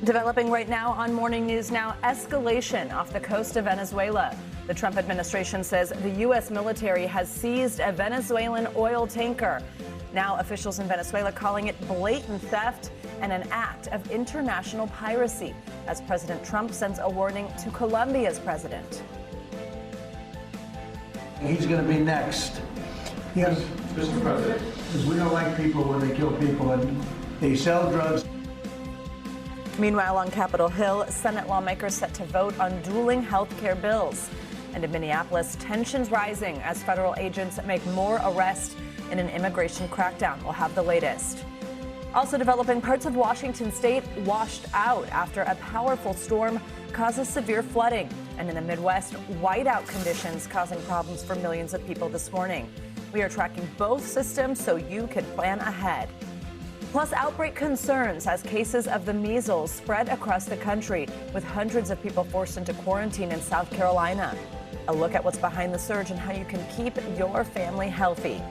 Developing right now on Morning News Now, escalation off the coast of Venezuela. The Trump administration says the U.S. military has seized a Venezuelan oil tanker. Now officials in Venezuela calling it blatant theft and an act of international piracy, as President Trump sends a warning to Colombia's president. He's going to be next. Yes, Mr. President. because we don't like people when they kill people and they sell drugs. Meanwhile, on Capitol Hill, Senate lawmakers set to vote on dueling health care bills. And in Minneapolis, tensions rising as federal agents make more arrests in an immigration crackdown. We'll have the latest. Also developing, parts of Washington state washed out after a powerful storm causes severe flooding. And in the Midwest, whiteout conditions causing problems for millions of people this morning. We are tracking both systems so you can plan ahead. Plus, outbreak concerns as cases of the measles spread across the country, with hundreds of people forced into quarantine in South Carolina. A look at what's behind the surge and how you can keep your family healthy.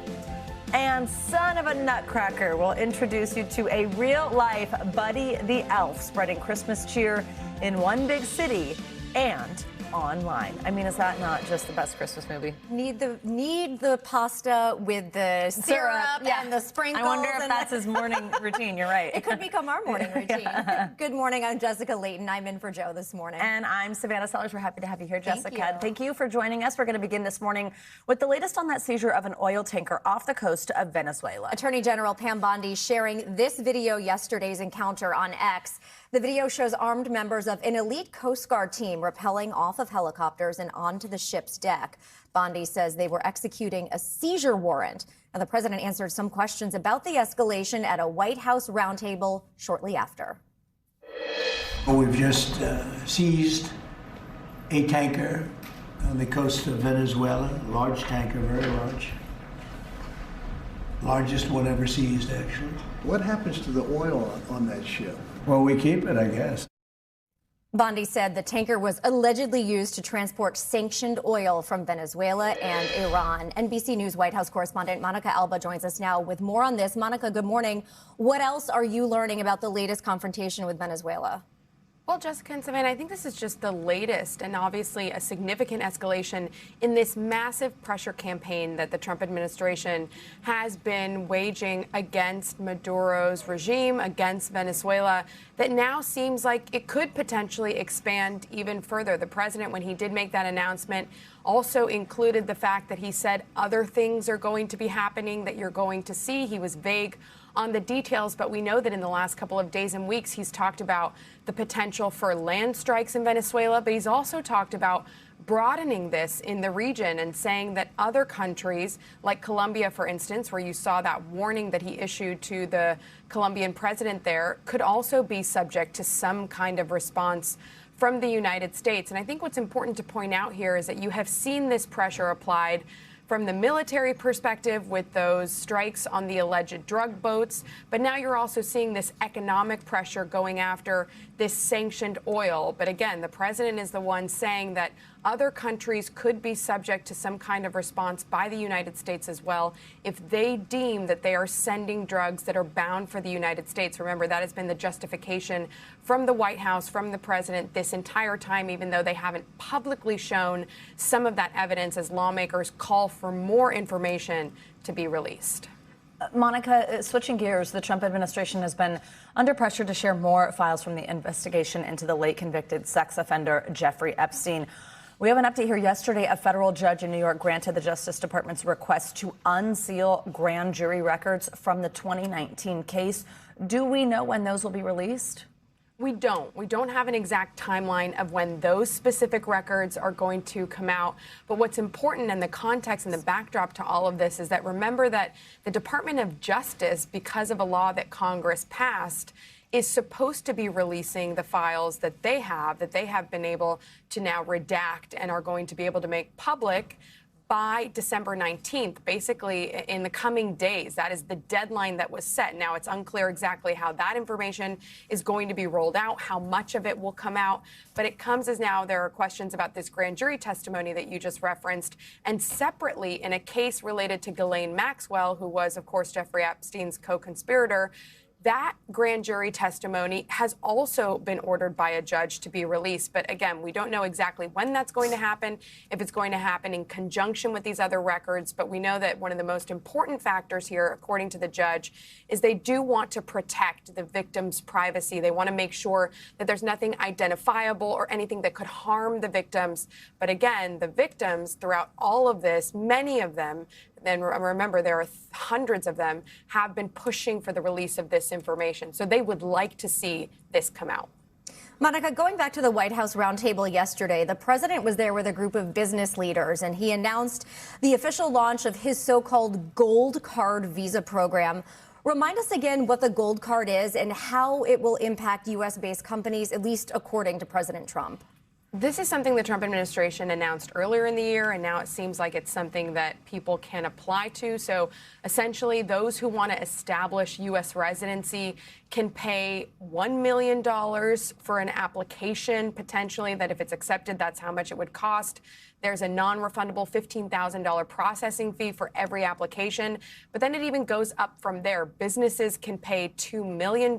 And son of a nutcracker will introduce you to a real-life Buddy the Elf spreading Christmas cheer in one big city and online. I mean, is that not just the best Christmas movie? Need the pasta with the syrup and the sprinkles. I wonder if that's his morning routine. You're right. It could become our morning routine. Yeah. Good morning. I'm Jessica Layton. I'm in for Joe this morning. And I'm Savannah Sellers. We're happy to have you here, Jessica. Thank you Thank you for joining us. We're going to begin this morning with the latest on that seizure of an oil tanker off the coast of Venezuela. Attorney General Pam Bondi sharing this video yesterday's encounter on X. The video shows armed members of an elite Coast Guard team rappelling off of helicopters and onto the ship's deck. Bondi says they were executing a seizure warrant. And the president answered some questions about the escalation at a White House roundtable shortly after. We've just seized a tanker on the coast of Venezuela, large tanker, very large. Largest one ever seized, actually. What happens to the oil on that ship? Well, we keep it, I guess. Bondi said the tanker was allegedly used to transport sanctioned oil from Venezuela and Iran. NBC News White House correspondent Monica Alba joins us now with more on this. Monica, good morning. What else are you learning about the latest confrontation with Venezuela? Well, Jessica and Savannah, I think this is just the latest and obviously a significant escalation in this massive pressure campaign that the Trump administration has been waging against Maduro's regime, against Venezuela, that now seems like it could potentially expand even further. The president, when he did make that announcement, also included the fact that he said other things are going to be happening that you're going to see. He was vague on the details, but we know that in the last couple of days and weeks, he's talked about the potential for land strikes in Venezuela, but he's also talked about broadening this in the region and saying that other countries, like Colombia, for instance, where you saw that warning that he issued to the Colombian president there, could also be subject to some kind of response from the United States. And I think what's important to point out here is that you have seen this pressure applied from the military perspective with those strikes on the alleged drug boats. But now you're also seeing this economic pressure going after this sanctioned oil. But again, the president is the one saying that other countries could be subject to some kind of response by the United States as well if they deem that they are sending drugs that are bound for the United States. Remember, that has been the justification from the White House, from the president this entire time, even though they haven't publicly shown some of that evidence as lawmakers call for more information to be released. Monica, switching gears, the Trump administration has been under pressure to share more files from the investigation into the late convicted sex offender Jeffrey Epstein. We have an update here. Yesterday, a federal judge in New York granted the Justice Department's request to unseal grand jury records from the 2019 case. Do we know when those will be released? We don't. We don't have an exact timeline of when those specific records are going to come out. But what's important in the context and the backdrop to all of this is that remember that the Department of Justice, because of a law that Congress passed, is supposed to be releasing the files that they have been able to now redact and are going to be able to make public by December 19th, basically in the coming days. That is the deadline that was set. Now, it's unclear exactly how that information is going to be rolled out, how much of it will come out, but it comes as now there are questions about this grand jury testimony that you just referenced, and separately in a case related to Ghislaine Maxwell, who was, of course, Jeffrey Epstein's co-conspirator. That grand jury testimony has also been ordered by a judge to be released. But again, we don't know exactly when that's going to happen, if it's going to happen in conjunction with these other records. But we know that one of the most important factors here, according to the judge, is they do want to protect the victim's privacy. They want to make sure that there's nothing identifiable or anything that could harm the victims. But again, the victims throughout all of this, many of them, and remember, there are hundreds of them, have been pushing for the release of this information. So they would like to see this come out. Monica, going back to the White House roundtable yesterday, the president was there with a group of business leaders, and he announced the official launch of his so-called Gold Card visa program. Remind us again what the Gold Card is and how it will impact U.S.-based companies, at least according to President Trump. This is something the Trump administration announced earlier in the year, and now it seems like it's something that people can apply to. So essentially, those who want to establish U.S. residency can pay $1 million for an application, potentially, that if it's accepted, that's how much it would cost. There's a non-refundable $15,000 processing fee for every application. But then it even goes up from there. Businesses can pay $2 million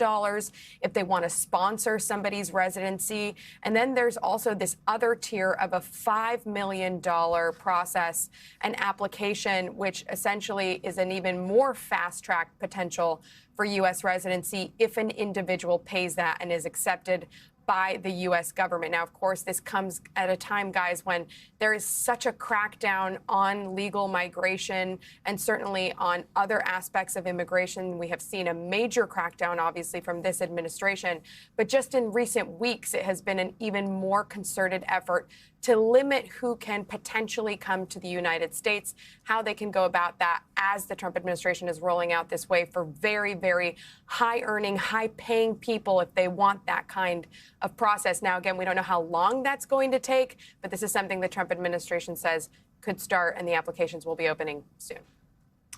if they want to sponsor somebody's residency. And then there's also this other tier of a $5 million process and application, which essentially is an even more fast-track potential for U.S. residency if an individual pays that and is accepted by the U.S. government. Now, of course, this comes at a time, guys, when there is such a crackdown on legal migration and certainly on other aspects of immigration. We have seen a major crackdown, obviously, from this administration. But just in recent weeks, it has been an even more concerted effort to limit who can potentially come to the United States, how they can go about that as the Trump administration is rolling out this way for very, very high-earning, high-paying people if they want that kind of process. Now, again, we don't know how long that's going to take, but this is something the Trump administration says could start, and the applications will be opening soon.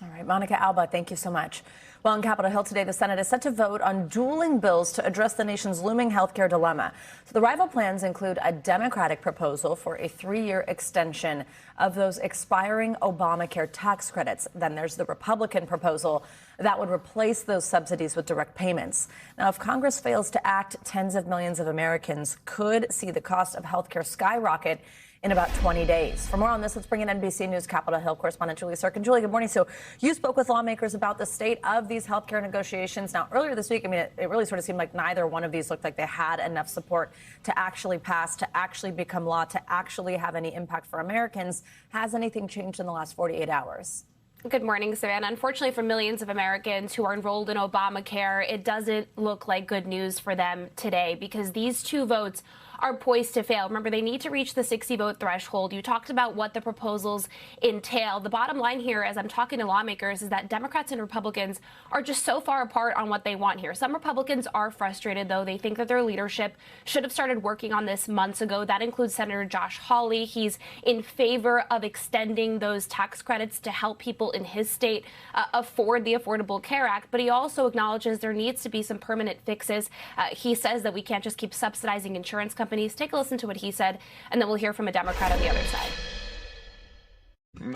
All right, Monica Alba, thank you so much. Well, on Capitol Hill today, the Senate is set to vote on dueling bills to address the nation's looming health care dilemma. So the rival plans include a Democratic proposal for a 3-year extension of those expiring Obamacare tax credits. Then there's the Republican proposal that would replace those subsidies with direct payments. Now, if Congress fails to act, tens of millions of Americans could see the cost of health care skyrocket in about 20 days. For more on this, let's bring in NBC News Capitol Hill correspondent Julie Sirkin. Julie, good morning. So you spoke with lawmakers about the state of these health care negotiations. Now, earlier this week, I mean, it really sort of seemed like neither one of these looked like they had enough support to actually pass, to actually become law, to actually have any impact for Americans. Has anything changed in the last 48 hours? Good morning, Savannah. Unfortunately, for millions of Americans who are enrolled in Obamacare, it doesn't look like good news for them today because these two votes are poised to fail. Remember, they need to reach the 60-vote threshold. You talked about what the proposals entail. The bottom line here, as I'm talking to lawmakers, is that Democrats and Republicans are just so far apart on what they want here. Some Republicans are frustrated, though. They think that their leadership should have started working on this months ago. That includes Senator Josh Hawley. He's in favor of extending those tax credits to help people in his state afford the Affordable Care Act. But he also acknowledges there needs to be some permanent fixes. He says that we can't just keep subsidizing insurance companies. Take a listen to what he said, and then we'll hear from a Democrat on the other side.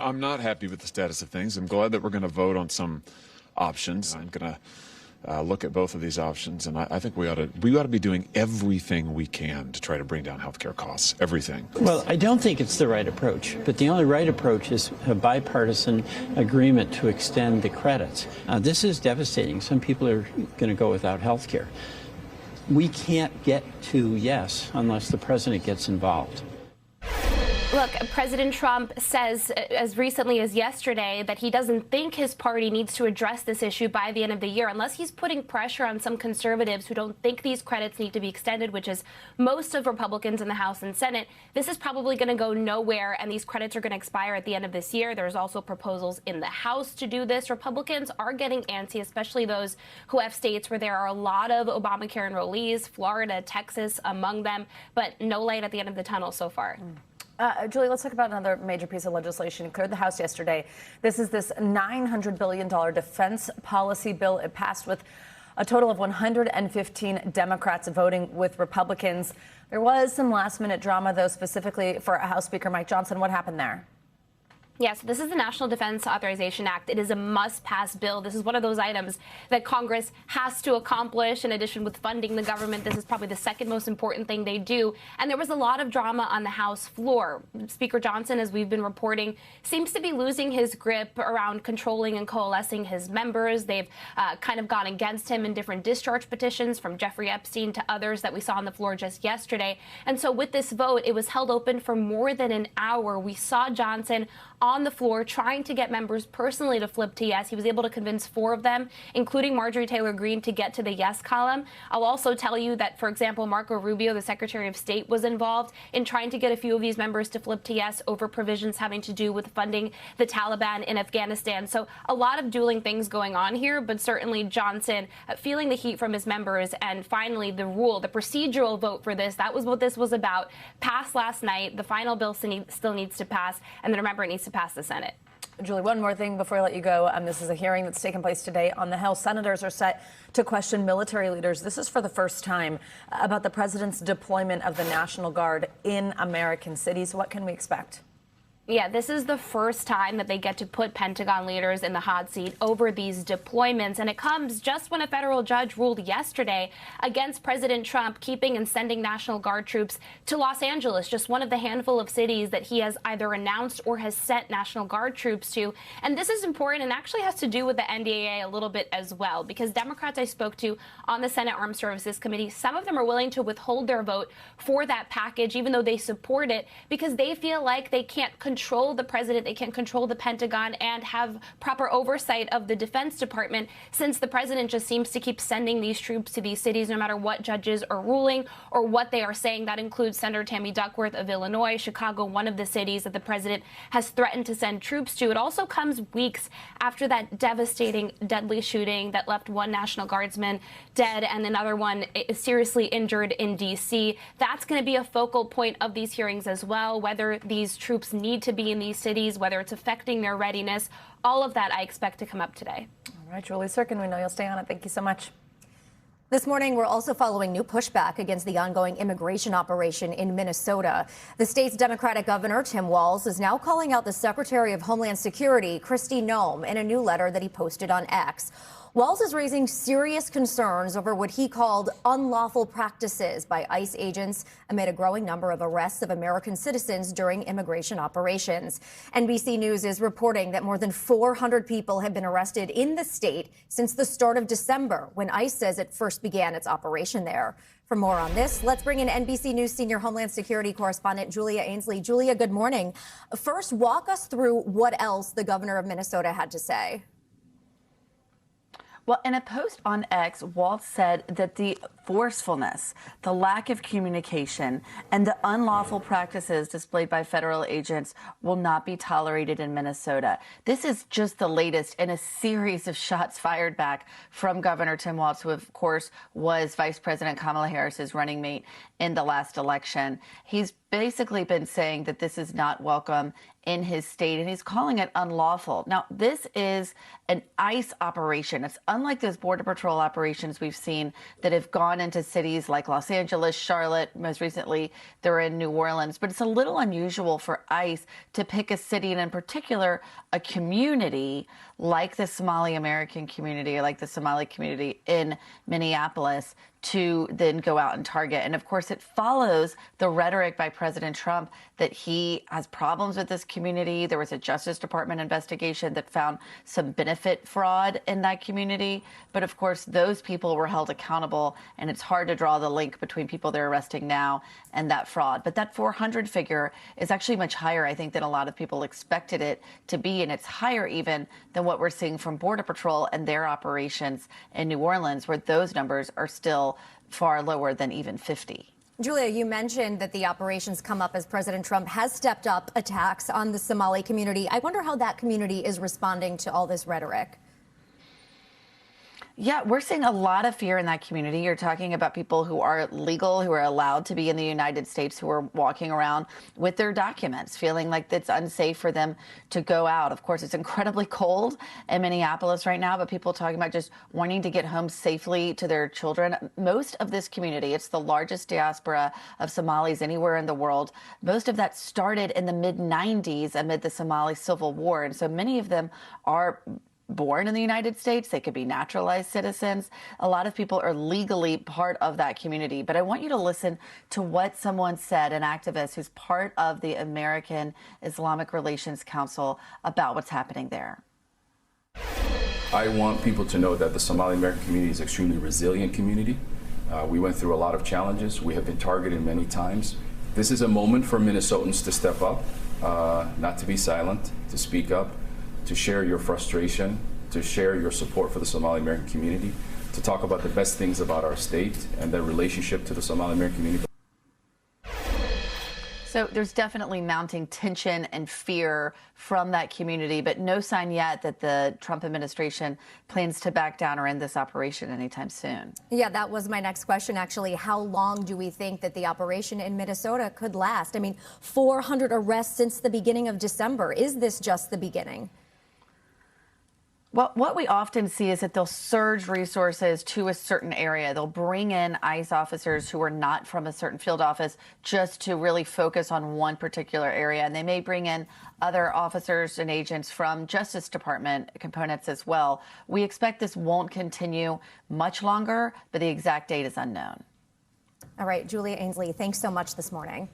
I'm not happy with the status of things. I'm glad that we're going to vote on some options. I'm going to look at both of these options, and I think we ought to be doing everything we can to try to bring down healthcare costs. Everything. Well, I don't think it's the right approach, but the only right approach is a bipartisan agreement to extend the credits. This is devastating. Some people are going to go without health care. We can't get to yes unless the president gets involved. Look, President Trump says as recently as yesterday that he doesn't think his party needs to address this issue by the end of the year unless he's putting pressure on some conservatives who don't think these credits need to be extended, which is most of Republicans in the House and Senate. This is probably going to go nowhere, and these credits are going to expire at the end of this year. There's also proposals in the House to do this. Republicans are getting antsy, especially those who have states where there are a lot of Obamacare enrollees, Florida, Texas among them, but no light at the end of the tunnel so far. Julie, let's talk about another major piece of legislation. It cleared the House yesterday. This is this $900 billion defense policy bill. It passed with a total of 115 Democrats voting with Republicans. There was some last-minute drama, though, specifically for House Speaker Mike Johnson. What happened there? Yes, this is the National Defense Authorization Act. It is a must-pass bill. This is one of those items that Congress has to accomplish. In addition with funding the government, this is probably the second most important thing they do. And there was a lot of drama on the House floor. Speaker Johnson, as we've been reporting, seems to be losing his grip around controlling and coalescing his members. They've kind of gone against him in different discharge petitions, from Jeffrey Epstein to others that we saw on the floor just yesterday. And so with this vote, it was held open for more than an hour. We saw Johnson on the floor trying to get members personally to flip to yes. He was able to convince 4 of them, including Marjorie Taylor Greene, to get to the yes column. I'll also tell you that, for example, Marco Rubio, the Secretary of State, was involved in trying to get a few of these members to flip to yes over provisions having to do with funding the Taliban in Afghanistan. So a lot of dueling things going on here, but certainly Johnson feeling the heat from his members. And finally, the procedural vote for this, that was what this was about, passed last night. The final bill still needs to pass. And then remember, it needs to pass the Senate. Julie, one more thing before I let you go. This is a hearing that's taken place today on the Hill. Senators are set to question military leaders. This is for the first time about the president's deployment of the National Guard in American cities. What can we expect? Yeah, this is the first time that they get to put Pentagon leaders in the hot seat over these deployments. And it comes just when a federal judge ruled yesterday against President Trump keeping and sending National Guard troops to Los Angeles, just one of the handful of cities that he has either announced or has sent National Guard troops to. And this is important and actually has to do with the NDAA a little bit as well, because Democrats I spoke to on the Senate Armed Services Committee, some of them are willing to withhold their vote for that package, even though they support it, because they feel like they can't control the president, they can't control the Pentagon and have proper oversight of the Defense Department, since the president just seems to keep sending these troops to these cities no matter what judges are ruling or what they are saying. That includes Senator Tammy Duckworth of Illinois, Chicago, one of the cities that the president has threatened to send troops to. It also comes weeks after that devastating, deadly shooting that left one National Guardsman dead and another one seriously injured in D.C. That's going to be a focal point of these hearings as well, whether these troops need to be in these cities, whether it's affecting their readiness. All of that I expect to come up today. All right, Julie Sirkin, we know you'll stay on it. Thank you so much. This morning, we're also following new pushback against the ongoing immigration operation in Minnesota. The state's Democratic governor, Tim Walz, is now calling out the Secretary of Homeland Security, Kristi Noem, in a new letter that he posted on X. Walz is raising serious concerns over what he called unlawful practices by ICE agents amid a growing number of arrests of American citizens during immigration operations. NBC News is reporting that more than 400 people have been arrested in the state since the start of December, when ICE says it first began its operation there. For more on this, let's bring in NBC News senior Homeland Security correspondent Julia Ainsley. Julia, good morning. First, walk us through what else the governor of Minnesota had to say. Well, in a post on X, Walz said that the forcefulness, the lack of communication, and the unlawful practices displayed by federal agents will not be tolerated in Minnesota. This is just the latest in a series of shots fired back from Governor Tim Walz, who, of course, was Vice President Kamala Harris's running mate in the last election. He's basically been saying that this is not welcome in his state, and he's calling it unlawful. Now, this is an ICE operation. It's unlike those Border Patrol operations we've seen that have gone into cities like Los Angeles, Charlotte, most recently they're in New Orleans. But it's a little unusual for ICE to pick a city, and in particular, a community like the Somali American community, or like the Somali community in Minneapolis, to then go out and target. And of course, it follows the rhetoric by President Trump that he has problems with this community. There was a Justice Department investigation that found some benefit fraud in that community. But of course, those people were held accountable, and it's hard to draw the link between people they're arresting now and that fraud. But that 400 figure is actually much higher, I think, than a lot of people expected it to be. And it's higher even than what we're seeing from Border Patrol and their operations in New Orleans, where those numbers are still far lower than even 50. Julia, you mentioned that the operations come up as President Trump has stepped up attacks on the Somali community. I wonder how that community is responding to all this rhetoric. Yeah, we're seeing a lot of fear in that community. You're talking about people who are legal, who are allowed to be in the United States, who are walking around with their documents, feeling like it's unsafe for them to go out. Of course, it's incredibly cold in Minneapolis right now, but people talking about just wanting to get home safely to their children. Most of this community, it's the largest diaspora of Somalis anywhere in the world. Most of that started in the mid-90s amid the Somali civil war. And so many of them are born in the United States. They could be naturalized citizens. A lot of people are legally part of that community. But I want you to listen to what someone said, an activist who's part of the American Islamic Relations Council, about what's happening there. I want people to know that the Somali American community is an extremely resilient community. We went through a lot of challenges. We have been targeted many times. This is a moment for Minnesotans to step up, not to be silent, to speak up, to share your frustration, to share your support for the Somali American community, to talk about the best things about our state and their relationship to the Somali American community. So there's definitely mounting tension and fear from that community, but no sign yet that the Trump administration plans to back down or end this operation anytime soon. Yeah, that was my next question, actually. How long do we think that the operation in Minnesota could last? I mean, 400 arrests since the beginning of December. Is this just the beginning? Well, what we often see is that they'll surge resources to a certain area. They'll bring in ICE officers who are not from a certain field office just to really focus on one particular area. And they may bring in other officers and agents from Justice Department components as well. We expect this won't continue much longer, but the exact date is unknown. All right, Julia Ainsley, thanks so much this morning.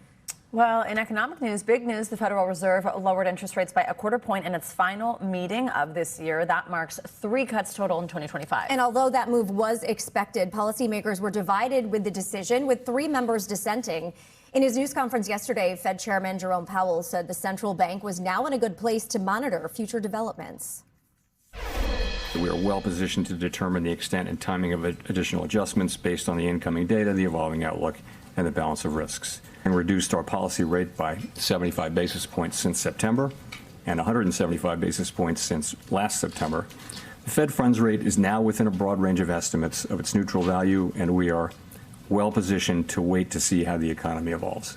Well, in economic news, big news, the Federal Reserve lowered interest rates by a quarter point in its final meeting of this year. That marks 3 cuts total in 2025. And although that move was expected, policymakers were divided with the decision, with 3 members dissenting. In his news conference yesterday, Fed Chairman Jerome Powell said the central bank was now in a good place to monitor future developments. We are well positioned to determine the extent and timing of additional adjustments based on the incoming data, the evolving outlook, and the balance of risks, and reduced our policy rate by 75 basis points since September and 175 basis points since last September. The Fed funds rate is now within a broad range of estimates of its neutral value, and we are well positioned to wait to see how the economy evolves.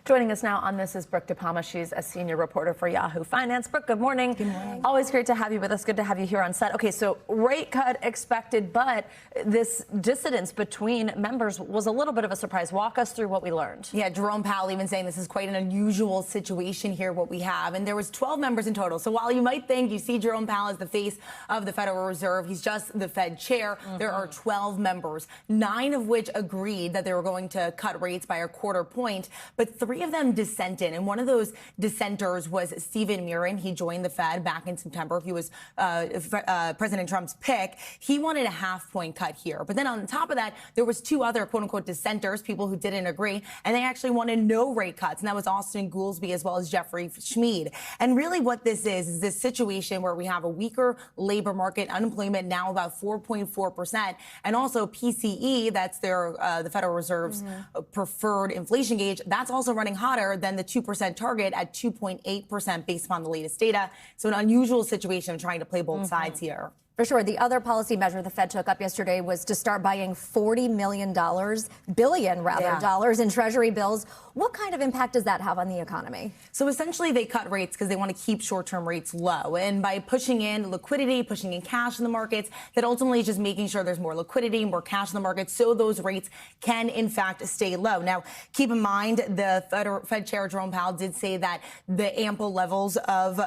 Joining us now on this is Brooke DePalma. She's a senior reporter for Yahoo Finance. Brooke, good morning. Good morning. Always great to have you with us. Good to have you here on set. Okay, so rate cut expected, but this dissidence between members was a little bit of a surprise. Walk us through what we learned. Yeah, Jerome Powell even saying this is quite an unusual situation here, what we have. And there was 12 members in total. So while you might think you see Jerome Powell as the face of the Federal Reserve, he's just the Fed chair. There are 12 members, 9 of which agreed that they were going to cut rates by a quarter point, but 3 of them dissented. And one of those dissenters was Stephen Murin. He joined the Fed back in September. He was President Trump's pick. He wanted a half-point cut here. But then on top of that, there was 2 other quote-unquote dissenters, people who didn't agree, and they actually wanted no rate cuts. And that was Austin Goolsbee as well as Jeffrey Schmid. And really what this is this situation where we have a weaker labor market, unemployment now about 4.4%, and also PCE, that's their the Federal Reserve's preferred inflation gauge, that's also running hotter than the 2% target at 2.8% based upon the latest data. So an unusual situation of trying to play both sides here. For sure. The other policy measure the Fed took up yesterday was to start buying $40 billion dollars in Treasury bills. What kind of impact does that have on the economy? So essentially they cut rates because they want to keep short-term rates low. And by pushing in liquidity, pushing in cash in the markets, that ultimately is just making sure there's more liquidity, more cash in the markets, so those rates can in fact stay low. Now, keep in mind the Fed Chair Jerome Powell did say that the ample levels of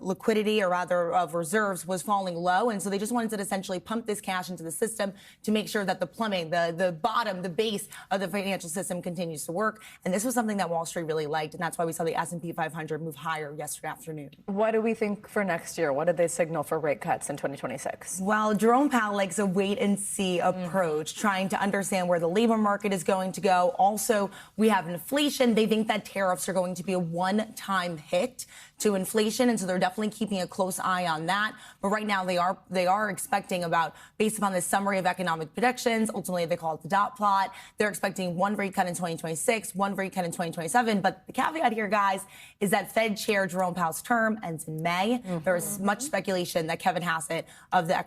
liquidity, or rather of reserves, was falling low. And so they just wanted to essentially pump this cash into the system to make sure that the plumbing, the bottom, the base of the financial system continues to work. And this was something that Wall Street really liked. And that's why we saw the S&P 500 move higher yesterday afternoon. What do we think for next year? What did they signal for rate cuts in 2026? Well, Jerome Powell likes a wait and see approach, trying to understand where the labor market is going to go. Also, we have inflation. They think that tariffs are going to be a one-time hit to inflation. And so they're definitely keeping a close eye on that. But right now, now they are expecting about, based upon this summary of economic predictions, ultimately they call it the dot plot, they're expecting one rate cut in 2026, one rate cut in 2027. But the caveat here, guys, is that Fed Chair Jerome Powell's term ends in May. There is much speculation that Kevin Hassett of the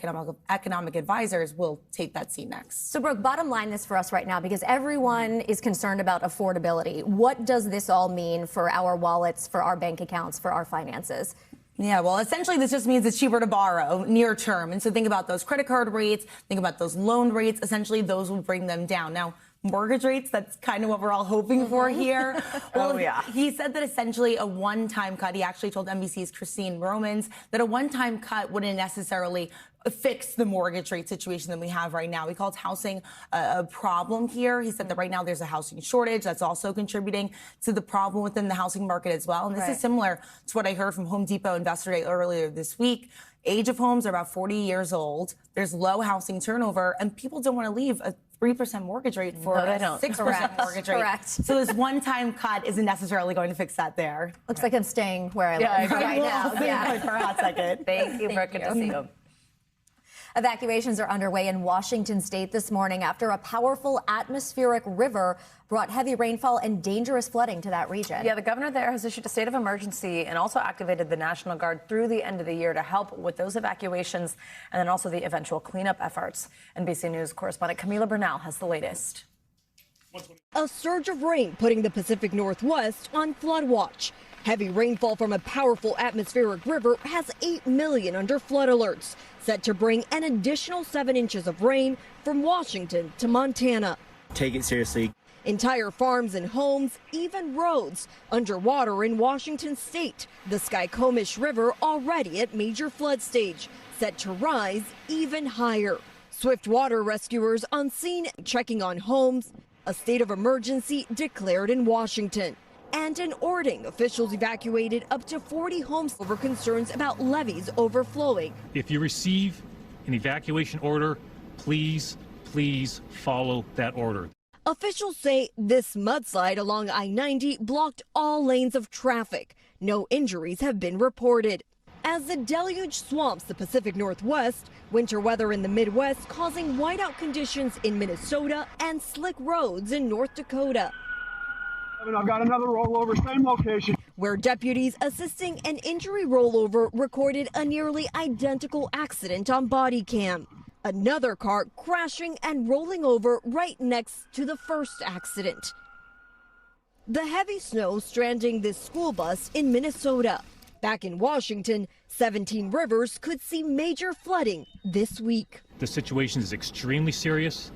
economic advisors will take that seat next. So, Brooke, bottom line this for us right now, because everyone is concerned about affordability. What does this all mean for our wallets, for our bank accounts, for our finances? Yeah, well, essentially, this just means it's cheaper to borrow near term. And so think about those credit card rates, think about those loan rates. Essentially, those will bring them down. Now, mortgage rates, that's kind of what we're all hoping for here. Well, he said that essentially a one-time cut, he actually told NBC's Christine Romans that a one-time cut wouldn't necessarily fix the mortgage rate situation that we have right now. He called housing a problem here. He said that right now there's a housing shortage that's also contributing to the problem within the housing market as well. And this is similar to what I heard from Home Depot Investor Day earlier this week. Age of homes are about 40 years old. There's low housing turnover, and people don't want to leave a 3% mortgage rate for a 6% mortgage rate. Correct. So this one-time cut isn't necessarily going to fix that there. Looks like I'm staying where I live right now. For a hot second. Thank you, Brooke. Good to see you. Evacuations are underway in Washington state this morning after a powerful atmospheric river brought heavy rainfall and dangerous flooding to that region. Yeah, the governor there has issued a state of emergency and also activated the National Guard through the end of the year to help with those evacuations and then also the eventual cleanup efforts. NBC News correspondent Camila Bernal has the latest. A surge of rain putting the Pacific Northwest on flood watch. Heavy rainfall from a powerful atmospheric river has 8 million under flood alerts, set to bring an additional 7 inches of rain from Washington to Montana. Take it seriously. Entire farms and homes, even roads, underwater in Washington state. The Skykomish River already at major flood stage, set to rise even higher. Swift water rescuers on scene checking on homes. A state of emergency declared in Washington. And in Ording, officials evacuated up to 40 homes over concerns about levees overflowing. If you receive an evacuation order, please follow that order. Officials say this mudslide along I-90 blocked all lanes of traffic. No injuries have been reported. As the deluge swamps the Pacific Northwest, winter weather in the Midwest causing whiteout conditions in Minnesota and slick roads in North Dakota. I've got another rollover, same location. Where deputies assisting an injury rollover recorded a nearly identical accident on body cam. Another car crashing and rolling over right next to the first accident. The heavy snow stranding this school bus in Minnesota. Back in Washington, 17 rivers could see major flooding this week. The situation is extremely serious.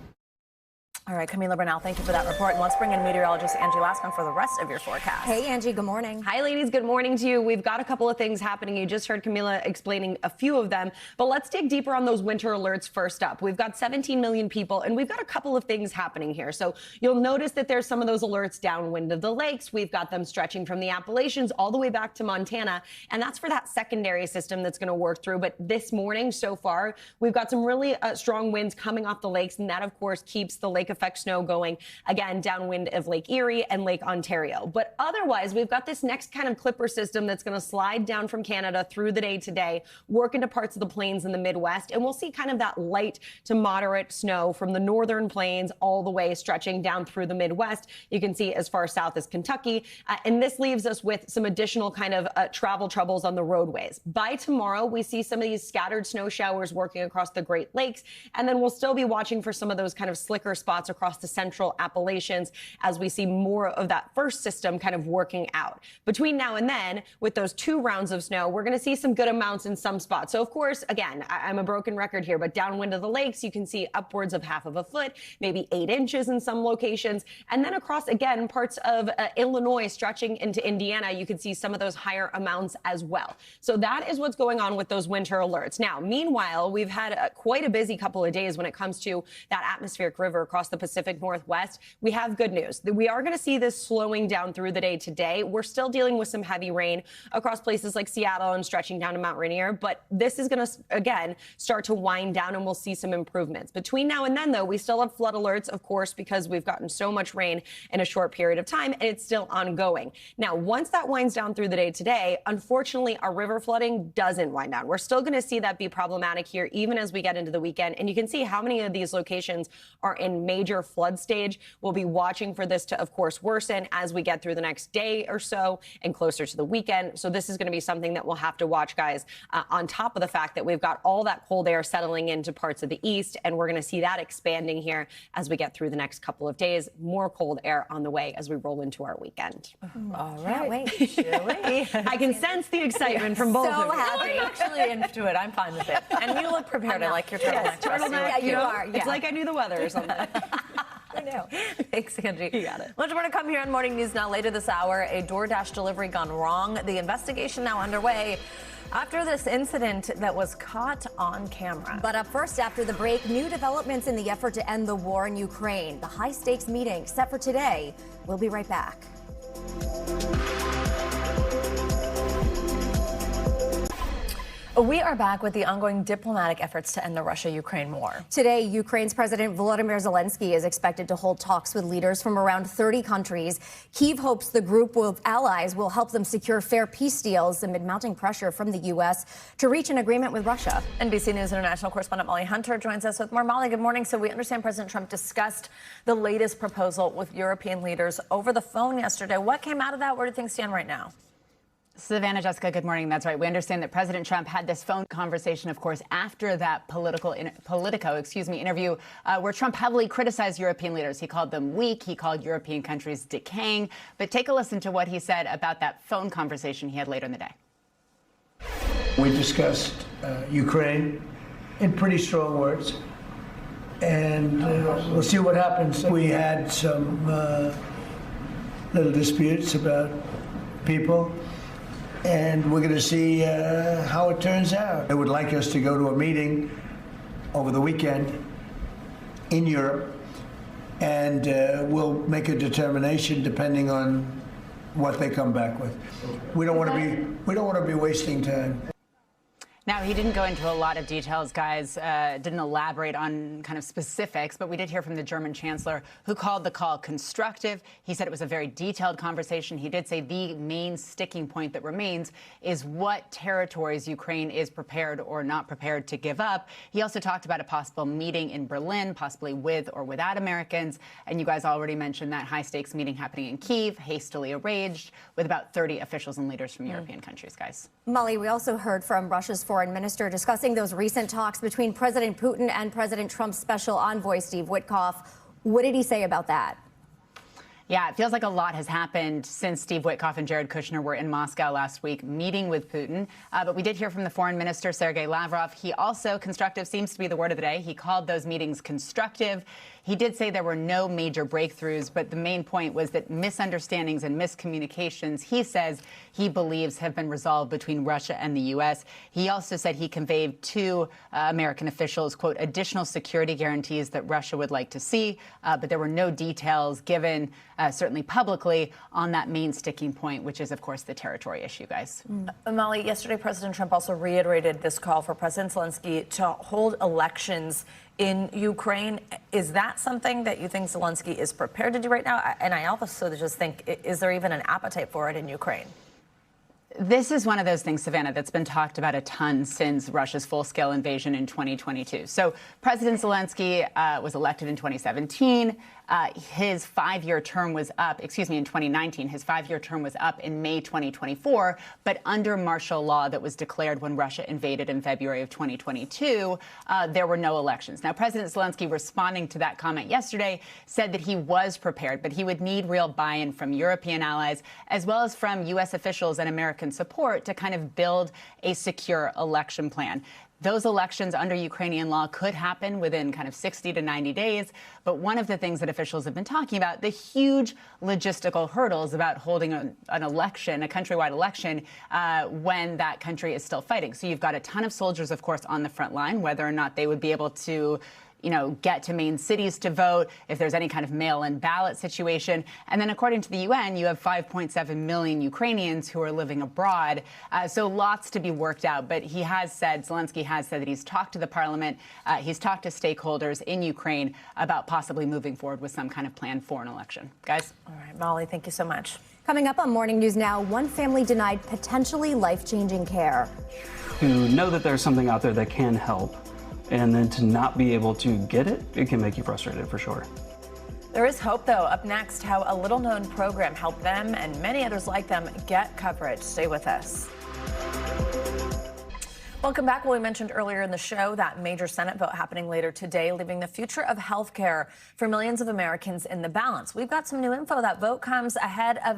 All right, Camila Bernal, thank you for that report. And let's bring in meteorologist Angie Lascombe for the rest of your forecast. Hey, Angie, good morning. Hi, ladies. Good morning to you. We've got a couple of things happening. You just heard Camila explaining a few of them, but let's dig deeper on those winter alerts first up. We've got 17 million people, and we've got a couple of things happening here. So you'll notice that there's some of those alerts downwind of the lakes. We've got them stretching from the Appalachians all the way back to Montana, and that's for that secondary system that's going to work through. But this morning, so far, we've got some really strong winds coming off the lakes, and that, of course, keeps the lake effect snow going again downwind of Lake Erie and Lake Ontario. But otherwise, we've got this next kind of clipper system that's going to slide down from Canada through the day today, work into parts of the plains in the Midwest, and we'll see kind of that light to moderate snow from the northern plains all the way stretching down through the Midwest. You can see as far south as Kentucky, and this leaves us with some additional kind of travel troubles on the roadways. By tomorrow, we see some of these scattered snow showers working across the Great Lakes, and then we'll still be watching for some of those kind of slicker spots across the central Appalachians as we see more of that first system kind of working out. Between now and then, with those 2 rounds of snow, we're going to see some good amounts in some spots. So, of course, again, I'm a broken record here, but downwind of the lakes, you can see upwards of half of a foot, maybe 8 inches in some locations. And then across, again, parts of Illinois stretching into Indiana, you can see some of those higher amounts as well. So that is what's going on with those winter alerts. Now, meanwhile, we've had quite a busy couple of days when it comes to that atmospheric river across the the Pacific Northwest, we have good news. We are going to see this slowing down through the day today. We're still dealing with some heavy rain across places like Seattle and stretching down to Mount Rainier, but this is going to, again, start to wind down and we'll see some improvements. Between now and then, though, we still have flood alerts, of course, because we've gotten so much rain in a short period of time, and it's still ongoing. Now, once that winds down through the day today, unfortunately, our river flooding doesn't wind down. We're still going to see that be problematic here, even as we get into the weekend. And you can see how many of these locations are in major flood stage. We'll be watching for this to, of course, worsen as we get through the next day or so and closer to the weekend. So this is going to be something that we'll have to watch, guys, on top of the fact that we've got all that cold air settling into parts of the east. And we're going to see that expanding here as we get through the next couple of days. More cold air on the way as we roll into our weekend. All Can't right. wait. Shall we? I can sense the excitement from both So of you. happy. I'm actually into it. I'm fine with it. And you look prepared. I like your turtleneck. Yes, dress. turtleneck, Yeah, you are. It's like I knew the weather or something. I know. Thanks, Angie. You got it. Much more to come here on Morning News Now. Later this hour, a DoorDash delivery gone wrong. The investigation now underway after this incident that was caught on camera. But up first, after the break, new developments in the effort to end the war in Ukraine. The high-stakes meeting set for today. We'll be right back. We are back with the ongoing diplomatic efforts to end the Russia-Ukraine war. Today, Ukraine's President Volodymyr Zelensky is expected to hold talks with leaders from around 30 countries. Kyiv hopes the group of allies will help them secure fair peace deals amid mounting pressure from the U.S. to reach an agreement with Russia. NBC News international correspondent Molly Hunter joins us with more. Molly, good morning. So we understand President Trump discussed the latest proposal with European leaders over the phone yesterday. What came out of that? Where do things stand right now? Savannah, Jessica, good morning. That's right. We understand that President Trump had this phone conversation, of course, after that Politico interview where Trump heavily criticized European leaders. He called them weak. He called European countries decaying. But take a listen to what he said about that phone conversation he had later in the day. We discussed Ukraine in pretty strong words, and we'll see what happens. We had some little disputes about people, and we're going to see how it turns out. I would like us to go to a meeting over the weekend in Europe, and we'll make a determination depending on what they come back with. We don't want to be wasting time. Now, he didn't go into a lot of details, guys, didn't elaborate on kind of specifics, but we did hear from the German chancellor who called the call constructive. He said it was a very detailed conversation. He did say the main sticking point that remains is what territories Ukraine is prepared or not prepared to give up. He also talked about a possible meeting in Berlin, possibly with or without Americans. And you guys already mentioned that high-stakes meeting happening in Kyiv, hastily arranged, with about 30 officials and leaders from European countries, guys. Molly, we also heard from Russia's foreign minister discussing those recent talks between President Putin and President Trump's special envoy, Steve Witkoff. What did he say about that? Yeah, it feels like a lot has happened since Steve Witkoff and Jared Kushner were in Moscow last week meeting with Putin. But we did hear from the foreign minister, Sergei Lavrov. He also, constructive seems to be the word of the day. He called those meetings constructive. He did say there were no major breakthroughs, but the main point was that misunderstandings and miscommunications, he says, he believes have been resolved between Russia and the U.S. He also said he conveyed to American officials, quote, additional security guarantees that Russia would like to see, but there were no details given, certainly publicly, on that main sticking point, which is, of course, the territory issue, guys. Molly, yesterday President Trump also reiterated this call for President Zelensky to hold elections in Ukraine. Is that something that you think Zelensky is prepared to do right now? And I also just think, is there even an appetite for it in Ukraine? This is one of those things, Savannah, that's been talked about a ton since Russia's full-scale invasion in 2022. So President Zelensky was elected in 2017. His 5-year term was up, in 2019. His 5-year term was up in May 2024. But under martial law that was declared when Russia invaded in February of 2022, there were no elections. Now, President Zelensky, responding to that comment yesterday, said that he was prepared, but he would need real buy-in from European allies, as well as from U.S. officials and American support to kind of build a secure election plan. Those elections under Ukrainian law could happen within kind of 60 to 90 days. But one of the things that officials have been talking about, the huge logistical hurdles about holding an election, a countrywide election, when that country is still fighting. So you've got a ton of soldiers, of course, on the front line, whether or not they would be able to get to main cities to vote, if there's any kind of mail-in ballot situation. And then according to the UN, you have 5.7 million Ukrainians who are living abroad. So lots to be worked out. But Zelensky has said that he's talked to the parliament, he's talked to stakeholders in Ukraine about possibly moving forward with some kind of plan for an election. Guys? All right, Molly, thank you so much. Coming up on Morning News Now, one family denied potentially life-changing care. To know that there's something out there that can help, and then to not be able to get it, it can make you frustrated for sure. There is hope, though. Up next, how a little-known program helped them and many others like them get coverage. Stay with us. Welcome back. Well, we mentioned earlier in the show that major Senate vote happening later today, leaving the future of health care for millions of Americans in the balance. We've got some new info. That vote comes ahead of,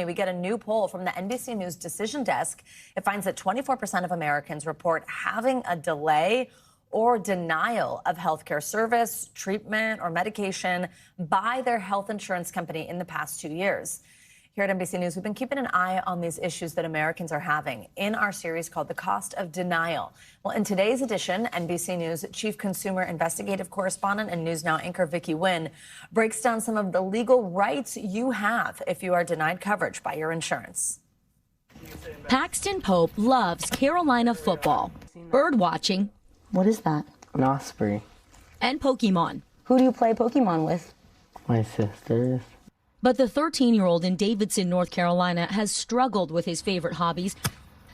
we get a new poll from the NBC News Decision Desk. It finds that 24% of Americans report having a delay or denial of health care service, treatment, or medication by their health insurance company in the past 2 years. Here at NBC News, we've been keeping an eye on these issues that Americans are having in our series called The Cost of Denial. Well, in today's edition, NBC News Chief Consumer Investigative Correspondent and News Now anchor Vicki Nguyen breaks down some of the legal rights you have if you are denied coverage by your insurance. Paxton Pope loves Carolina football, bird watching. What is that? An osprey. And Pokemon. Who do you play Pokemon with? My sisters. But the 13-year-old in Davidson, North Carolina, has struggled with his favorite hobbies,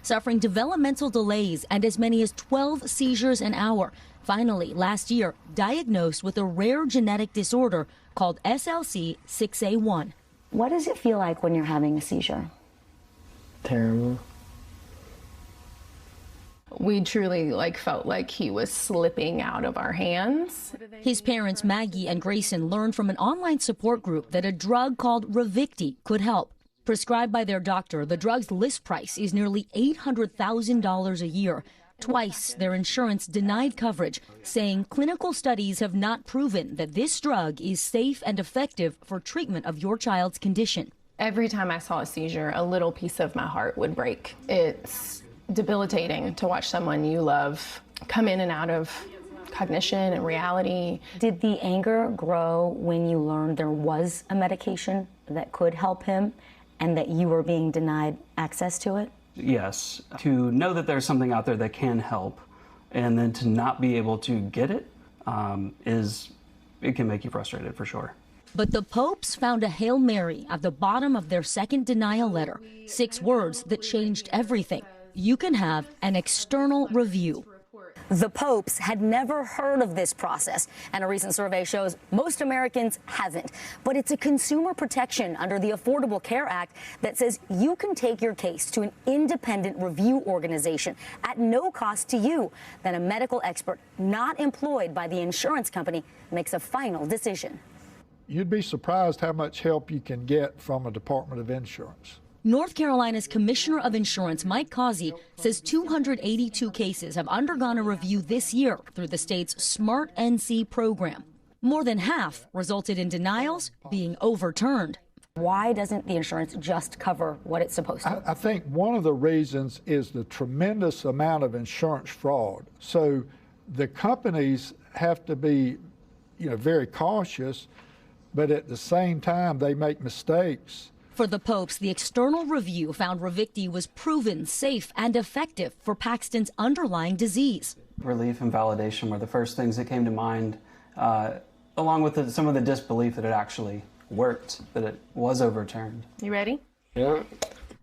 suffering developmental delays and as many as 12 seizures an hour. Finally, last year, diagnosed with a rare genetic disorder called SLC6A1. What does it feel like when you're having a seizure? Terrible. We truly felt like he was slipping out of our hands. His parents, Maggie and Grayson, learned from an online support group that a drug called Ravicti could help. Prescribed by their doctor, the drug's list price is nearly $800,000 a year. Twice, their insurance denied coverage, saying clinical studies have not proven that this drug is safe and effective for treatment of your child's condition. Every time I saw a seizure, a little piece of my heart would break. It's debilitating to watch someone you love come in and out of cognition and reality. Did the anger grow when you learned there was a medication that could help him and that you were being denied access to it? Yes. To know that there's something out there that can help, and then to not be able to get it, it can make you frustrated for sure. But the Popes found a Hail Mary at the bottom of their second denial letter. 6 words that changed everything. You can have an external review. The Popes had never heard of this process, and a recent survey shows most Americans haven't. But it's a consumer protection under the Affordable Care Act that says you can take your case to an independent review organization at no cost to you. Then a medical expert not employed by the insurance company makes a final decision. You'd be surprised how much help you can get from a Department of Insurance. North Carolina's Commissioner of Insurance, Mike Causey, says 282 cases have undergone a review this year through the state's Smart NC program. More than half resulted in denials being overturned. Why doesn't the insurance just cover what it's supposed to? I think one of the reasons is the tremendous amount of insurance fraud. So the companies have to be, very cautious, but at the same time, they make mistakes. For the Popes, the external review found Ravicti was proven safe and effective for Paxton's underlying disease. Relief and validation were the first things that came to mind, along with some of the disbelief that it actually worked, that it was overturned. You ready? Yeah.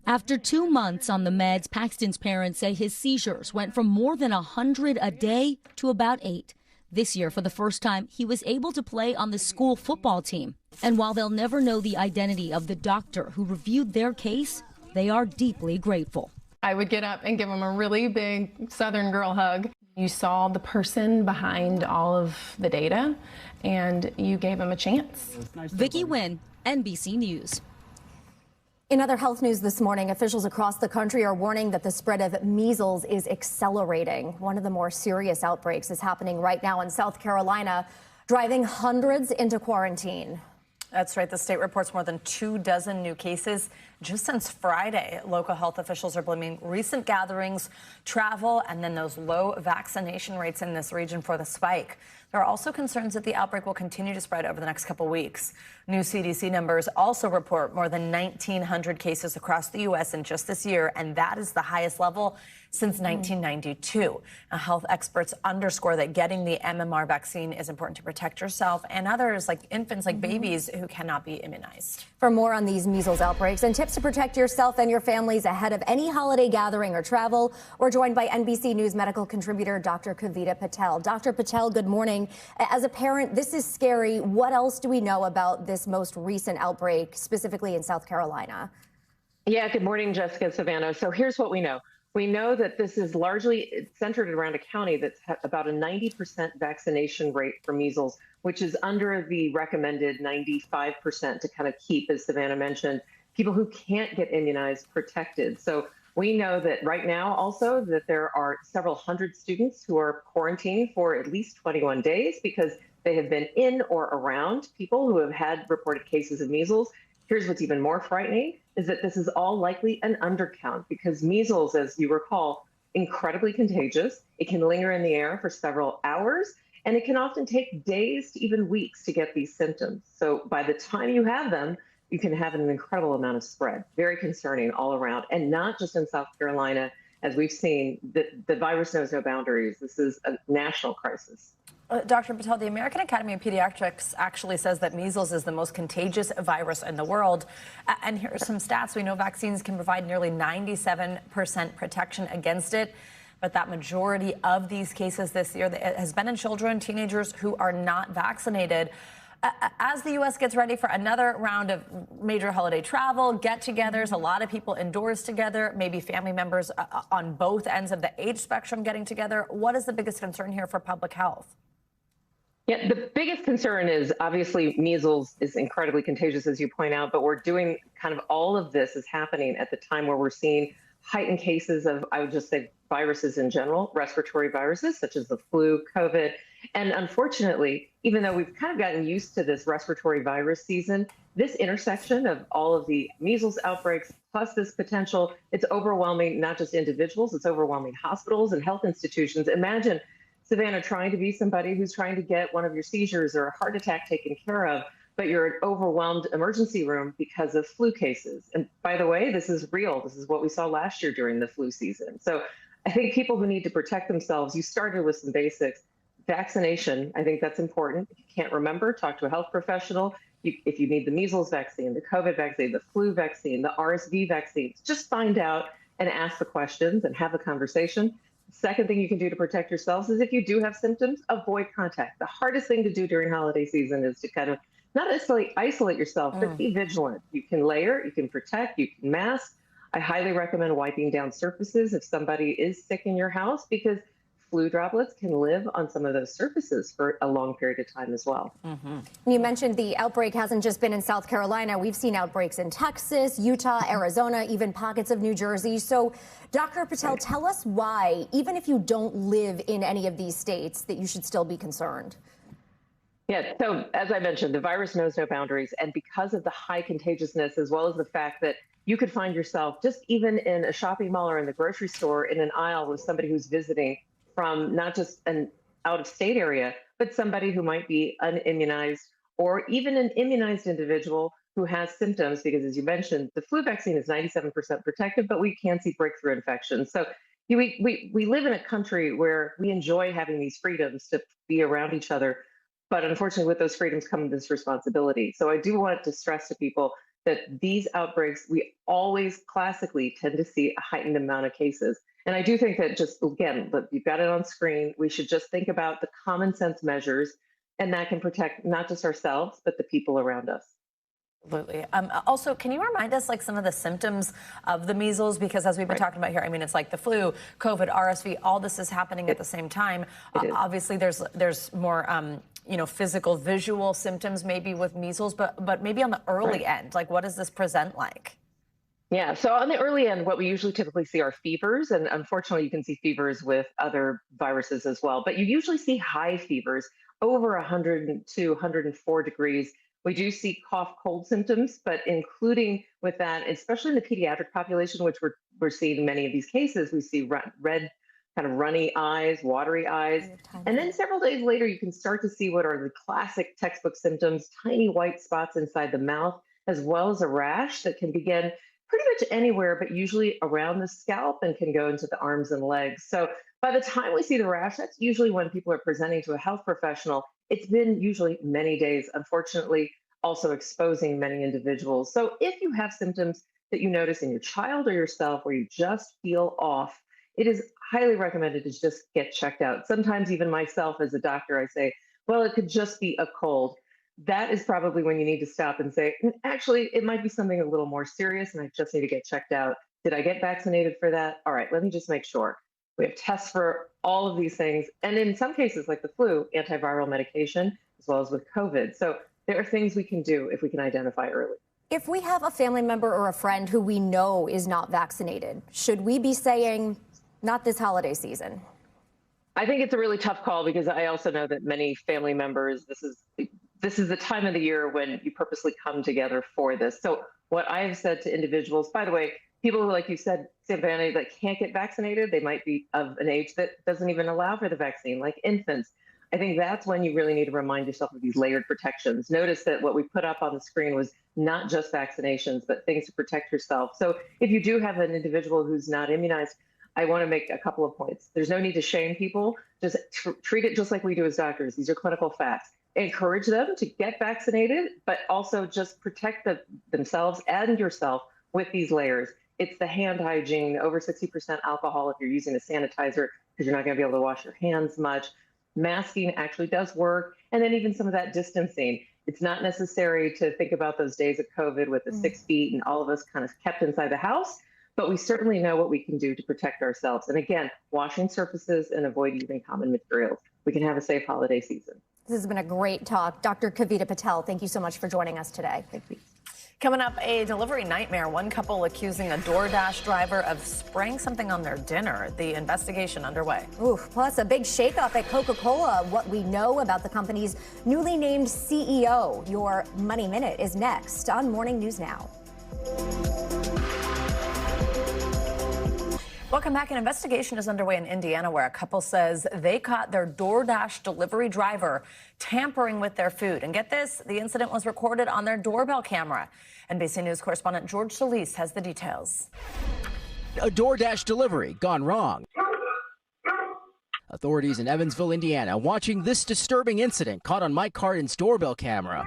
After 2 months on the meds, Paxton's parents say his seizures went from more than 100 a day to about 8. This year, for the first time, he was able to play on the school football team. And while they'll never know the identity of the doctor who reviewed their case, they are deeply grateful. I would get up and give him a really big Southern girl hug. You saw the person behind all of the data, and you gave him a chance. Vicki Nguyen, NBC News. In other health news this morning, officials across the country are warning that the spread of measles is accelerating. One of the more serious outbreaks is happening right now in South Carolina, driving hundreds into quarantine. That's right. The state reports more than 24 new cases just since Friday. Local health officials are blaming recent gatherings, travel, and then those low vaccination rates in this region for the spike. There are also concerns that the outbreak will continue to spread over the next couple weeks. New CDC numbers also report more than 1,900 cases across the U.S. in just this year, and that is the highest level since 1992. Now, health experts underscore that getting the MMR vaccine is important to protect yourself and others, like infants, like babies, who cannot be immunized. For more on these measles outbreaks and tips to protect yourself and your families ahead of any holiday gathering or travel, we're joined by NBC News medical contributor Dr. Kavita Patel. Dr. Patel, good morning. As a parent, this is scary. What else do we know about this most recent outbreak, specifically in South Carolina? Yeah, good morning, Jessica and Savannah. So here's what we know. We know that this is largely centered around a county that's about a 90% vaccination rate for measles, which is under the recommended 95% to kind of keep, as Savannah mentioned, people who can't get immunized protected. So we know that right now also that there are several hundred students who are quarantining for at least 21 days because they have been in or around people who have had reported cases of measles. Here's what's even more frightening is that this is all likely an undercount because measles, as you recall, incredibly contagious. It can linger in the air for several hours, and it can often take days to even weeks to get these symptoms. So by the time you have them, you can have an incredible amount of spread. Very concerning all around, and not just in South Carolina. As we've seen, the virus knows no boundaries. This is a national crisis. Dr. Patel, the American Academy of Pediatrics actually says that measles is the most contagious virus in the world. And here are some stats. We know vaccines can provide nearly 97% protection against it. But that majority of these cases this year has been in children, teenagers who are not vaccinated. As the U.S. gets ready for another round of major holiday travel, get-togethers, a lot of people indoors together, maybe family members on both ends of the age spectrum getting together, what is the biggest concern here for public health? Yeah, the biggest concern is obviously measles is incredibly contagious, as you point out, but we're doing kind of all of this is happening at the time where we're seeing heightened cases of, I would just say, viruses in general, respiratory viruses such as the flu, COVID. And unfortunately, even though we've kind of gotten used to this respiratory virus season, this intersection of all of the measles outbreaks plus this potential, it's overwhelming not just individuals, it's overwhelming hospitals and health institutions. Imagine, Savannah, trying to be somebody who's trying to get one of your seizures or a heart attack taken care of, but you're an overwhelmed emergency room because of flu cases. And by the way, this is real. This is what we saw last year during the flu season. So I think people who need to protect themselves, you started with some basics. Vaccination, I think that's important. If you can't remember, talk to a health professional. If you need the measles vaccine, the COVID vaccine, the flu vaccine, the RSV vaccines, just find out and ask the questions and have a conversation. Second thing you can do to protect yourselves is if you do have symptoms, avoid contact. The hardest thing to do during holiday season is to kind of not necessarily isolate yourself, but be vigilant. You can layer, you can protect, you can mask. I highly recommend wiping down surfaces if somebody is sick in your house because flu droplets can live on some of those surfaces for a long period of time as well. You mentioned the outbreak hasn't just been in South Carolina. We've seen outbreaks in Texas, Utah, Arizona, even pockets of New Jersey. So, Dr. Patel, tell us why, even if you don't live in any of these states, that you should still be concerned. Yeah, so as I mentioned, the virus knows no boundaries. And because of the high contagiousness, as well as the fact that you could find yourself just even in a shopping mall or in the grocery store in an aisle with somebody who's visiting from not just an out-of-state area, but somebody who might be unimmunized or even an immunized individual who has symptoms, because as you mentioned, the flu vaccine is 97% protective, but we can see breakthrough infections. So we live in a country where we enjoy having these freedoms to be around each other, but unfortunately with those freedoms come this responsibility. So I do want to stress to people that these outbreaks, we always classically tend to see a heightened amount of cases. And I do think that just, again, you've got it on screen, we should just think about the common sense measures, and that can protect not just ourselves, but the people around us. Absolutely. Also, can you remind us like some of the symptoms of the measles? Because as we've been talking about here, I mean, it's like the flu, COVID, RSV, all this is happening at the same time. Obviously, there's more, physical, visual symptoms maybe with measles, but maybe on the early end, like what does this present like? Yeah, so on the early end, what we usually typically see are fevers, and unfortunately you can see fevers with other viruses as well, but you usually see high fevers over 102, 104 degrees We do see cough, cold symptoms, but including with that, especially in the pediatric population, which we're seeing in many of these cases, we see red, kind of runny eyes, watery eyes. And then several days later, you can start to see what are the classic textbook symptoms, tiny white spots inside the mouth, as well as a rash that can begin pretty much anywhere, but usually around the scalp and can go into the arms and legs. So by the time we see the rash, that's usually when people are presenting to a health professional. It's been usually many days, unfortunately, also exposing many individuals. So if you have symptoms that you notice in your child or yourself where you just feel off, it is highly recommended to just get checked out. Sometimes even myself as a doctor, I say, well, it could just be a cold. That is probably when you need to stop and say, actually, it might be something a little more serious and I just need to get checked out. Did I get vaccinated for that? All right, let me just make sure. We have tests for all of these things. And in some cases, like the flu, antiviral medication, as well as with COVID. So there are things we can do if we can identify early. If we have a family member or a friend who we know is not vaccinated, should we be saying, not this holiday season? I think it's a really tough call because I also know that many family members, this is the time of the year when you purposely come together for this. So what I have said to individuals, by the way, people who, like you said, Savannah, that can't get vaccinated, they might be of an age that doesn't even allow for the vaccine, like infants. I think that's when you really need to remind yourself of these layered protections. Notice that what we put up on the screen was not just vaccinations, but things to protect yourself. So if you do have an individual who's not immunized, I want to make a couple of points. There's no need to shame people. Just treat it just like we do as doctors. These are clinical facts. Encourage them to get vaccinated, but also just protect themselves and yourself with these layers. It's the hand hygiene, over 60% alcohol if you're using a sanitizer, because you're not going to be able to wash your hands much. Masking actually does work. And then even some of that distancing. It's not necessary to think about those days of COVID with the 6 feet and all of us kind of kept inside the house, but we certainly know what we can do to protect ourselves. And again, washing surfaces and avoid using common materials. We can have a safe holiday season. This has been a great talk. Dr. Kavita Patel, thank you so much for joining us today. Thank you. Coming up, a delivery nightmare. One couple accusing a DoorDash driver of spraying something on their dinner. The investigation underway. Ooh, plus a big shakeup at Coca-Cola. What we know about the company's newly named CEO. Your Money Minute is next on Morning News Now. Welcome back. An investigation is underway in Indiana where a couple says they caught their DoorDash delivery driver tampering with their food. And get this, the incident was recorded on their doorbell camera. NBC News correspondent George Solis has the details. A DoorDash delivery gone wrong. Authorities in Evansville, Indiana, watching this disturbing incident caught on Mike Cardin's doorbell camera.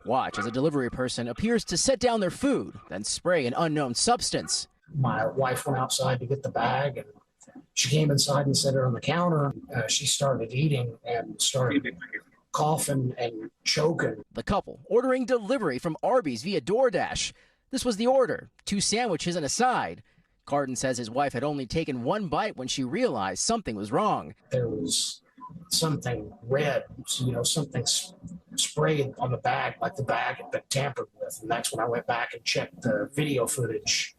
Watch as a delivery person appears to set down their food, then spray an unknown substance. My wife went outside to get the bag, and she came inside and set it on the counter. She started eating and started coughing and choking. The couple ordering delivery from Arby's via DoorDash. This was the order, 2 sandwiches and a side. Cardin says his wife had only taken 1 bite when she realized something was wrong. There was something red, something sprayed on the bag, like the bag had been tampered with. And that's when I went back and checked the video footage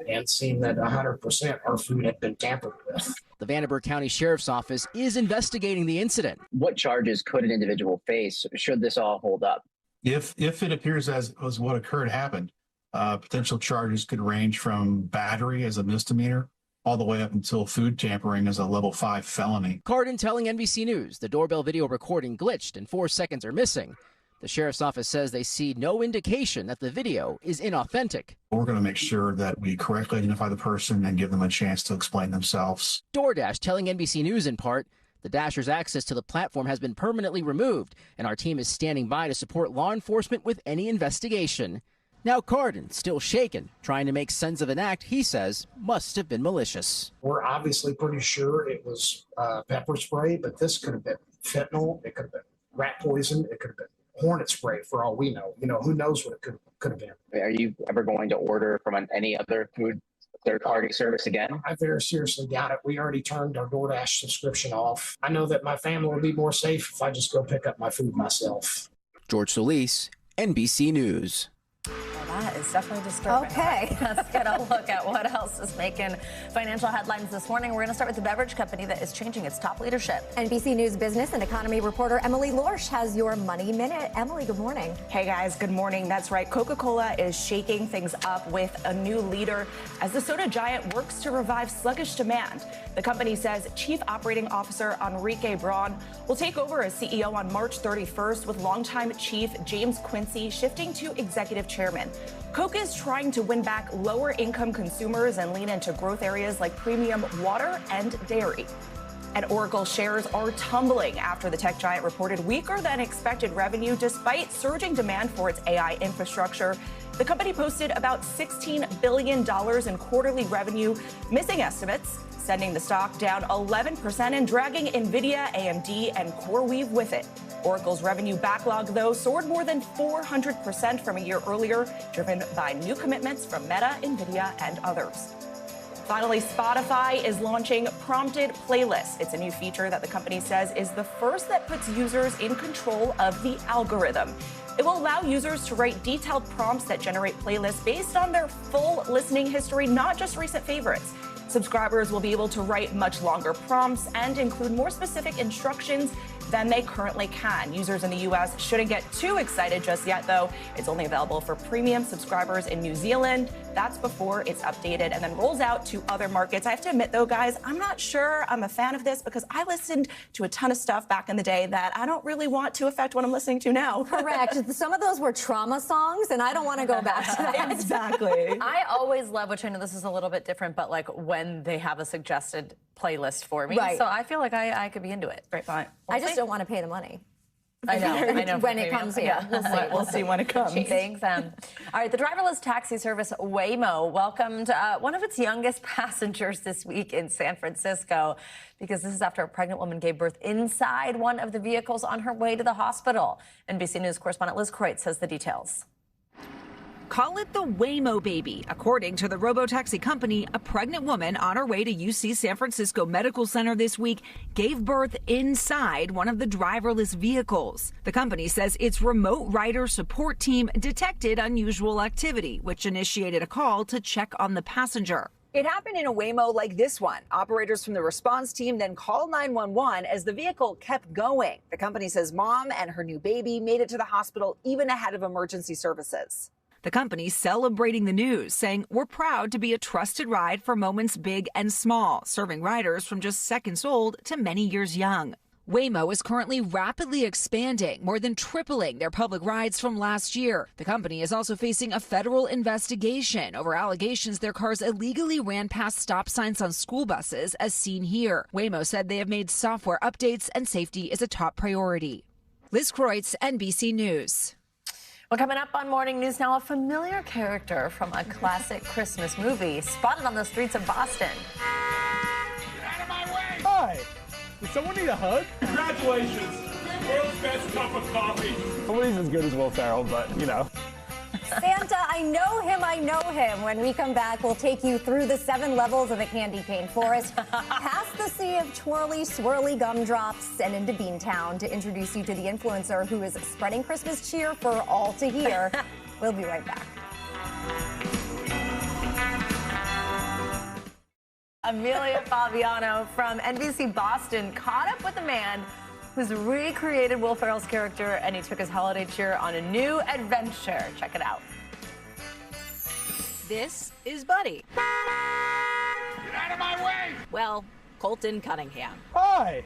and seen that 100% our food had been tampered with. The Vanderburgh County Sheriff's Office is investigating the incident. What charges could an individual face should this all hold up? If it appears as what occurred happened, potential charges could range from battery as a misdemeanor all the way up until food tampering as a level 5 felony. Cardin telling NBC News the doorbell video recording glitched and 4 seconds are missing. The sheriff's office says they see no indication that the video is inauthentic. We're going to make sure that we correctly identify the person and give them a chance to explain themselves. DoorDash telling NBC News in part, the Dashers' access to the platform has been permanently removed, and our team is standing by to support law enforcement with any investigation. Now Cardin, still shaken, trying to make sense of an act he says must have been malicious. We're obviously pretty sure it was pepper spray, but this could have been fentanyl, it could have been rat poison, it could have been hornet spray for all we know. Who knows what it could have been. Are you ever going to order from any other food third-party service again? I very seriously doubt it. We already turned our DoorDash subscription off. I know that my family will be more safe if I just go pick up my food myself. George Solis, NBC News. Well, that is definitely disturbing. Okay. Let's get a look at what else is making financial headlines this morning. We're going to start with the beverage company that is changing its top leadership. NBC News business and economy reporter Emily Lorsch has your Money Minute. Emily, good morning. Hey guys, good morning. That's right. Coca-Cola is shaking things up with a new leader as the soda giant works to revive sluggish demand. The company says Chief Operating Officer Enrique Braun will take over as CEO on March 31st, with longtime Chief James Quincy shifting to Executive Chairman. Coke is trying to win back lower-income consumers and lean into growth areas like premium water and dairy. And Oracle shares are tumbling after the tech giant reported weaker than expected revenue despite surging demand for its AI infrastructure. The company posted about $16 billion in quarterly revenue, missing estimates, sending the stock down 11% and dragging NVIDIA, AMD, and CoreWeave with it. Oracle's revenue backlog, though, soared more than 400% from a year earlier, driven by new commitments from Meta, NVIDIA, and others. Finally, Spotify is launching prompted playlists. It's a new feature that the company says is the first that puts users in control of the algorithm. It will allow users to write detailed prompts that generate playlists based on their full listening history, not just recent favorites. Subscribers will be able to write much longer prompts and include more specific instructions than they currently can. Users in the U.S. shouldn't get too excited just yet, though. It's only available for premium subscribers in New Zealand. That's before it's updated and then rolls out to other markets. I have to admit, though, guys, I'm not sure I'm a fan of this because I listened to a ton of stuff back in the day that I don't really want to affect what I'm listening to now. Correct. Some of those were trauma songs, and I don't want to go back to that. Exactly. I always love, which I know this is a little bit different, but like when they have a suggested playlist for me. Right. So I feel like I could be into it. Right, fine. I just don't want to pay the money. I know. When it comes here. We'll see. We'll see when it comes. Thanks, All right, the driverless taxi service Waymo welcomed one of its youngest passengers this week in San Francisco, because this is after a pregnant woman gave birth inside one of the vehicles on her way to the hospital. NBC News correspondent Liz Kreutz has the details. Call it the Waymo baby. According to the robotaxi company, a pregnant woman on her way to UC San Francisco Medical Center this week gave birth inside one of the driverless vehicles. The company says its remote rider support team detected unusual activity, which initiated a call to check on the passenger. It happened in a Waymo like this one. Operators from the response team then called 911 as the vehicle kept going. The company says mom and her new baby made it to the hospital even ahead of emergency services. The company celebrating the news, saying, "We're proud to be a trusted ride for moments big and small, serving riders from just seconds old to many years young." Waymo is currently rapidly expanding, more than tripling their public rides from last year. The company is also facing a federal investigation over allegations their cars illegally ran past stop signs on school buses, as seen here. Waymo said they have made software updates and safety is a top priority. Liz Kreutz, NBC News. Well, coming up on Morning News Now, a familiar character from a classic Christmas movie spotted on the streets of Boston. Get out of my way! Hi! Does someone need a hug? Congratulations! World's best cup of coffee. Nobody's as good as Will Ferrell, but, you know. Santa, I know him. When we come back, we'll take you through the 7 levels of a candy cane forest, past the sea of twirly, swirly gumdrops, and into Beantown to introduce you to the influencer who is spreading Christmas cheer for all to hear. We'll be right back. Amelia Fabiano from NBC Boston caught up with a man who's recreated Will Ferrell's character, and he took his holiday cheer on a new adventure. Check it out. This is Buddy. Get out of my way! Well, Colton Cunningham. Hi!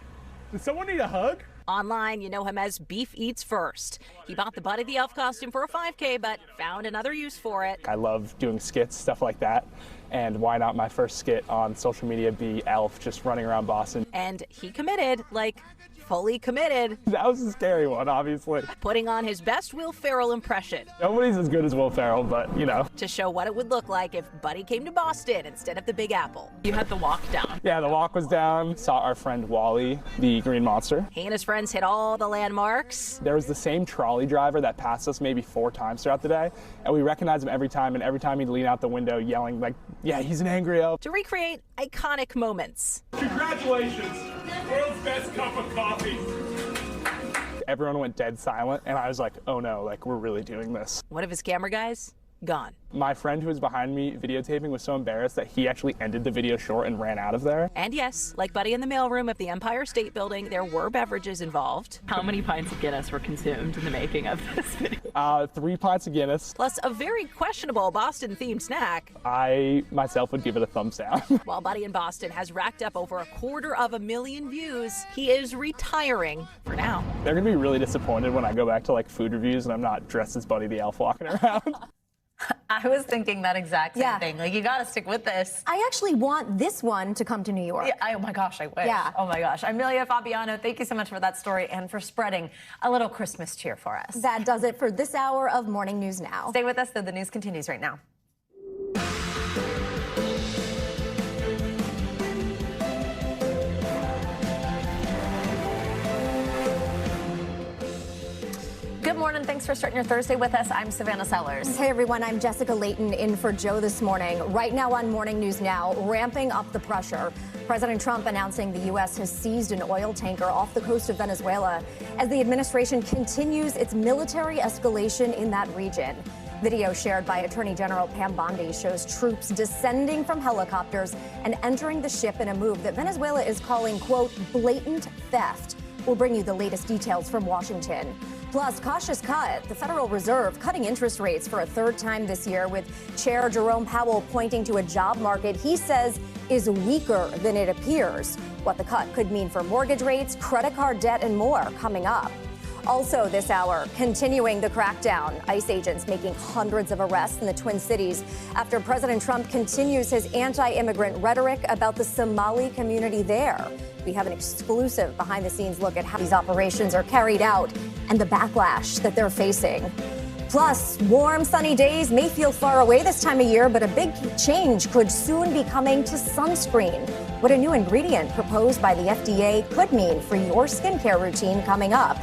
Does someone need a hug? Online, you know him as Beef Eats First. He bought the Buddy the Elf costume for a 5K, but found another use for it. I love doing skits, stuff like that. And why not my first skit on social media be Elf just running around Boston? And he committed, like, fully committed. That was a scary one, obviously. Putting on his best Will Ferrell impression. Nobody's as good as Will Ferrell, but, you know. To show what it would look like if Buddy came to Boston instead of the Big Apple. You had the walk down. Yeah, the walk was down. Saw our friend Wally, the green monster. He and his friends hit all the landmarks. There was the same trolley driver that passed us maybe 4 times throughout the day, and we recognized him every time, and every time he'd lean out the window yelling like, yeah, he's an angry elf. To recreate iconic moments. Congratulations! World's best cup of coffee. Everyone went dead silent, and I was like, oh no, like, we're really doing this. One of his camera guys gone. My friend who was behind me videotaping was so embarrassed that he actually ended the video short and ran out of there. And yes, like Buddy in the mailroom of the Empire State Building, there were beverages involved. How many pints of Guinness were consumed in the making of this video? 3 pints of Guinness. Plus a very questionable Boston-themed snack. I myself would give it a thumbs down. While Buddy in Boston has racked up over 250,000 views, he is retiring for now. They're gonna be really disappointed when I go back to like food reviews and I'm not dressed as Buddy the Elf walking around. I was thinking that exact same thing. Like, you got to stick with this. I actually want this one to come to New York. Yeah, oh my gosh, I wish. Yeah. Oh my gosh. Amelia Fabiano, thank you so much for that story and for spreading a little Christmas cheer for us. That does it for this hour of Morning News Now. Stay with us, though. The news continues right now. Good morning. Thanks for starting your Thursday with us. I'm Savannah Sellers. Hey, everyone. I'm Jessica Layton in for Joe this morning. Right now on Morning News Now, ramping up the pressure. President Trump announcing the U.S. has seized an oil tanker off the coast of Venezuela as the administration continues its military escalation in that region. Video shared by Attorney General Pam Bondi shows troops descending from helicopters and entering the ship in a move that Venezuela is calling, quote, blatant theft. We'll bring you the latest details from Washington. Plus, cautious cut. The Federal Reserve cutting interest rates for a third time this year, with Chair Jerome Powell pointing to a job market he says is weaker than it appears. What the cut could mean for mortgage rates, credit card debt, and more coming up. Also this hour, continuing the crackdown. ICE agents making hundreds of arrests in the Twin Cities after President Trump continues his anti-immigrant rhetoric about the Somali community there. We have an exclusive behind-the-scenes look at how these operations are carried out and the backlash that they're facing. Plus, warm, sunny days may feel far away this time of year, but a big change could soon be coming to sunscreen. What a new ingredient proposed by the FDA could mean for your skincare routine coming up.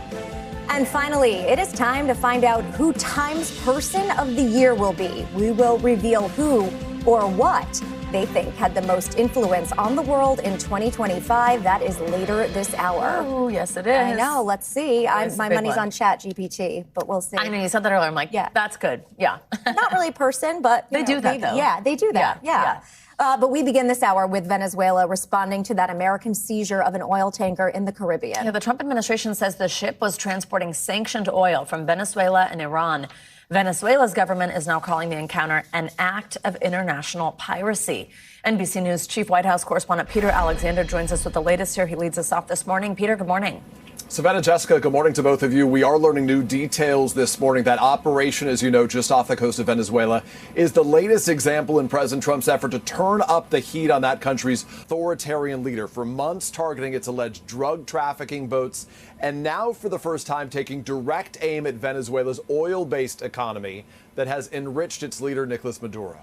And finally, it is time to find out who Time's Person of the Year will be. We will reveal who or what they think had the most influence on the world in 2025. That is later this hour. Oh, yes, it is. I know. Let's see. My money's on ChatGPT, but we'll see. I know, you said that earlier. I'm like, yeah, that's good. Yeah. Not really person, but they do that, maybe. though. Yeah, they do that. Yeah. But we begin this hour with Venezuela responding to that American seizure of an oil tanker in the Caribbean. Yeah, the Trump administration says the ship was transporting sanctioned oil from Venezuela and Iran. Venezuela's government is now calling the encounter an act of international piracy. NBC News Chief White House correspondent Peter Alexander joins us with the latest here. He leads us off this morning. Peter, good morning. Savannah, Jessica, good morning to both of you. We are learning new details this morning. That operation, as you know, just off the coast of Venezuela, is the latest example in President Trump's effort to turn up the heat on that country's authoritarian leader, for months targeting its alleged drug trafficking boats, and now for the first time taking direct aim at Venezuela's oil-based economy that has enriched its leader, Nicolas Maduro.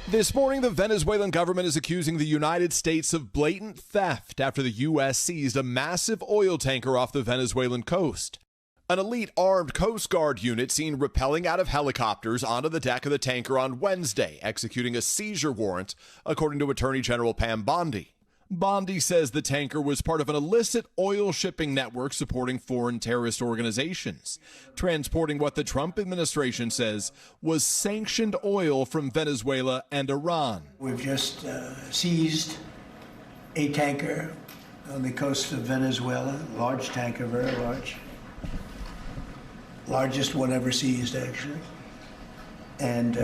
This morning, the Venezuelan government is accusing the United States of blatant theft after the U.S. seized a massive oil tanker off the Venezuelan coast. An elite armed Coast Guard unit seen rappelling out of helicopters onto the deck of the tanker on Wednesday, executing a seizure warrant, according to Attorney General Pam Bondi. Bondi says the tanker was part of an illicit oil shipping network supporting foreign terrorist organizations, transporting what the Trump administration says was sanctioned oil from Venezuela and Iran. We've just seized a tanker on the coast of Venezuela, large tanker, very large. Largest one ever seized, actually. And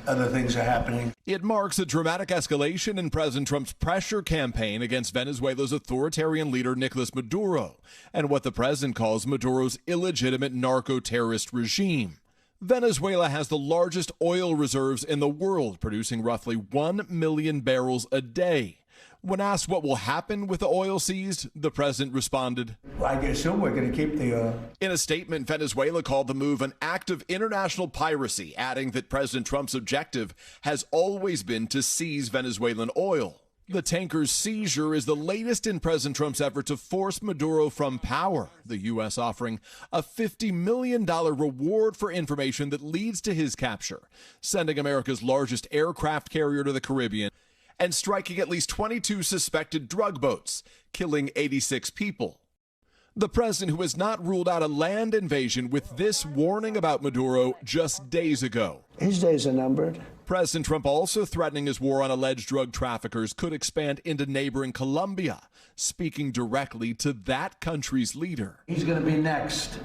other things are happening. It marks a dramatic escalation in President Trump's pressure campaign against Venezuela's authoritarian leader, Nicolas Maduro, and what the president calls Maduro's illegitimate narco-terrorist regime. Venezuela has the largest oil reserves in the world, producing roughly 1 million barrels a day. When asked what will happen with the oil seized, the president responded, Well, I assume we're going to keep the oil. In a statement, Venezuela called the move an act of international piracy, adding that President Trump's objective has always been to seize Venezuelan oil. The tanker's seizure is the latest in President Trump's effort to force Maduro from power, the U.S. offering a $50 million reward for information that leads to his capture, sending America's largest aircraft carrier to the Caribbean, and striking at least 22 suspected drug boats, killing 86 people. The president who has not ruled out a land invasion with this warning about Maduro just days ago. His days are numbered. President Trump also threatening his war on alleged drug traffickers could expand into neighboring Colombia, speaking directly to that country's leader. He's going to be next.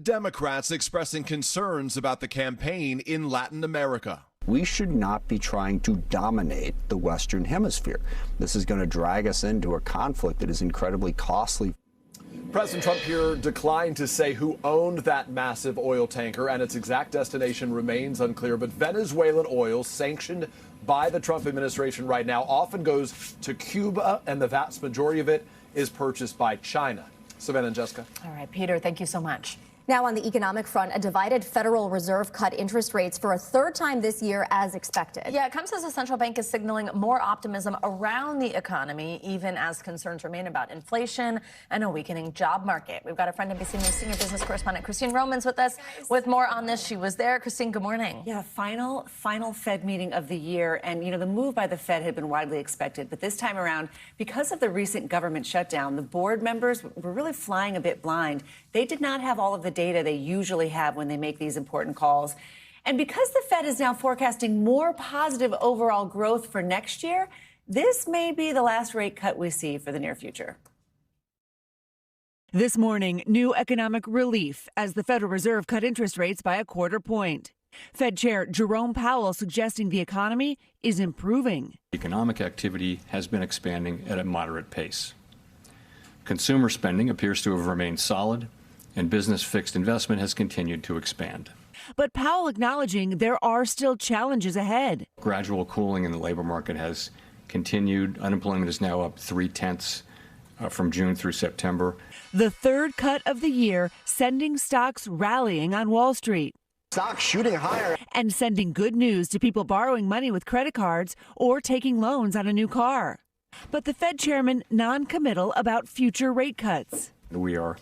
Democrats expressing concerns about the campaign in Latin America. We should not be trying to dominate the Western Hemisphere. This is going to drag us into a conflict that is incredibly costly. President Trump here declined to say who owned that massive oil tanker, and its exact destination remains unclear. But Venezuelan oil, sanctioned by the Trump administration right now, often goes to Cuba, and the vast majority of it is purchased by China. Savannah and Jessica. All right, Peter, thank you so much. Now on the economic front, a divided Federal Reserve cut interest rates for a third time this year as expected. Yeah, it comes as the central bank is signaling more optimism around the economy, even as concerns remain about inflation and a weakening job market. We've got a friend, NBC News senior business correspondent Christine Romans with us with more on this. She was there. Christine, good morning. Yeah, final Fed meeting of the year. And, the move by the Fed had been widely expected. But this time around, because of the recent government shutdown, the board members were really flying a bit blind. They did not have all of the data they usually have when they make these important calls. And because the Fed is now forecasting more positive overall growth for next year, this may be the last rate cut we see for the near future. This morning, new economic relief as the Federal Reserve cut interest rates by a quarter point. Fed Chair Jerome Powell suggesting the economy is improving. Economic activity has been expanding at a moderate pace. Consumer spending appears to have remained solid, and business fixed investment has continued to expand. But Powell acknowledging there are still challenges ahead. Gradual cooling in the labor market has continued. Unemployment is now up 0.3 from June through September. The third cut of the year, sending stocks rallying on Wall Street. Stocks shooting higher. And sending good news to people borrowing money with credit cards or taking loans on a new car. But the Fed chairman non-committal about future rate cuts. We are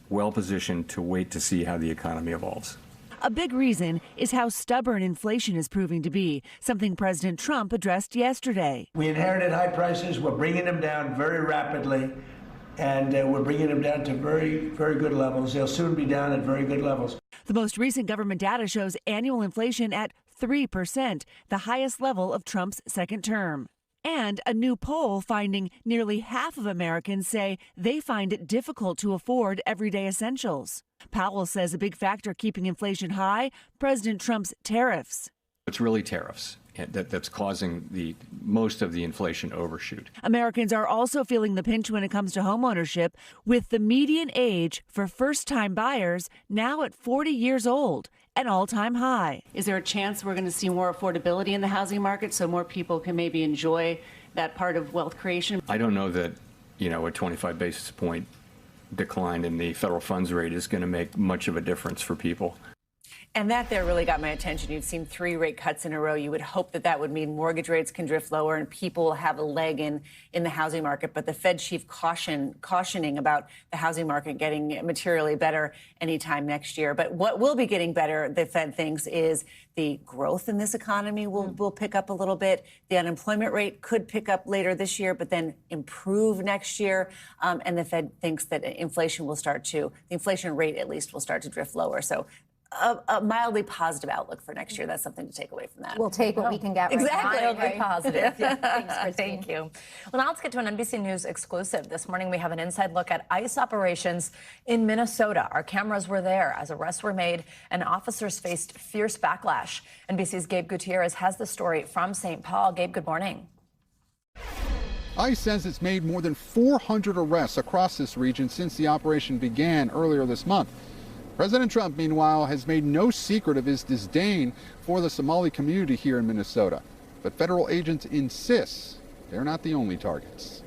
well positioned to wait to see how the economy evolves. A big reason is how stubborn inflation is proving to be, something President Trump addressed yesterday. We inherited high prices. We're bringing them down very rapidly, and we're bringing them down to very, very good levels. They'll soon be down at very good levels. The most recent government data shows annual inflation at 3%, the highest level of Trump's second term. And a new poll finding nearly half of Americans say they find it difficult to afford everyday essentials. Powell says a big factor keeping inflation high, President Trump's tariffs. It's really tariffs that's causing the most of the inflation overshoot. Americans are also feeling the pinch when it comes to homeownership, with the median age for first-time buyers now at 40 years old, an all-time high. Is there a chance we're going to see more affordability in the housing market so more people can maybe enjoy that part of wealth creation? I don't know that, a 25 basis point decline in the federal funds rate is going to make much of a difference for people. And that there really got my attention. You've seen 3 rate cuts in a row. You would hope that that would mean mortgage rates can drift lower and people will have a leg in the housing market. But the Fed chief cautioning about the housing market getting materially better anytime next year. But what will be getting better, the Fed thinks, is the growth in this economy will pick up a little bit. The unemployment rate could pick up later this year, but then improve next year. And the Fed thinks that the inflation rate at least will start to drift lower. So a mildly positive outlook for next year. That's something to take away from that. We'll take what we can get. Exactly. Mildly positive. Yeah. Thanks, Christine. Thank you. Well, now let's get to an NBC News exclusive. This morning, we have an inside look at ICE operations in Minnesota. Our cameras were there as arrests were made and officers faced fierce backlash. NBC's Gabe Gutierrez has the story from St. Paul. Gabe, good morning. ICE says it's made more than 400 arrests across this region since the operation began earlier this month. President Trump, meanwhile, has made no secret of his disdain for the Somali community here in Minnesota. But federal agents insist they're not the only targets.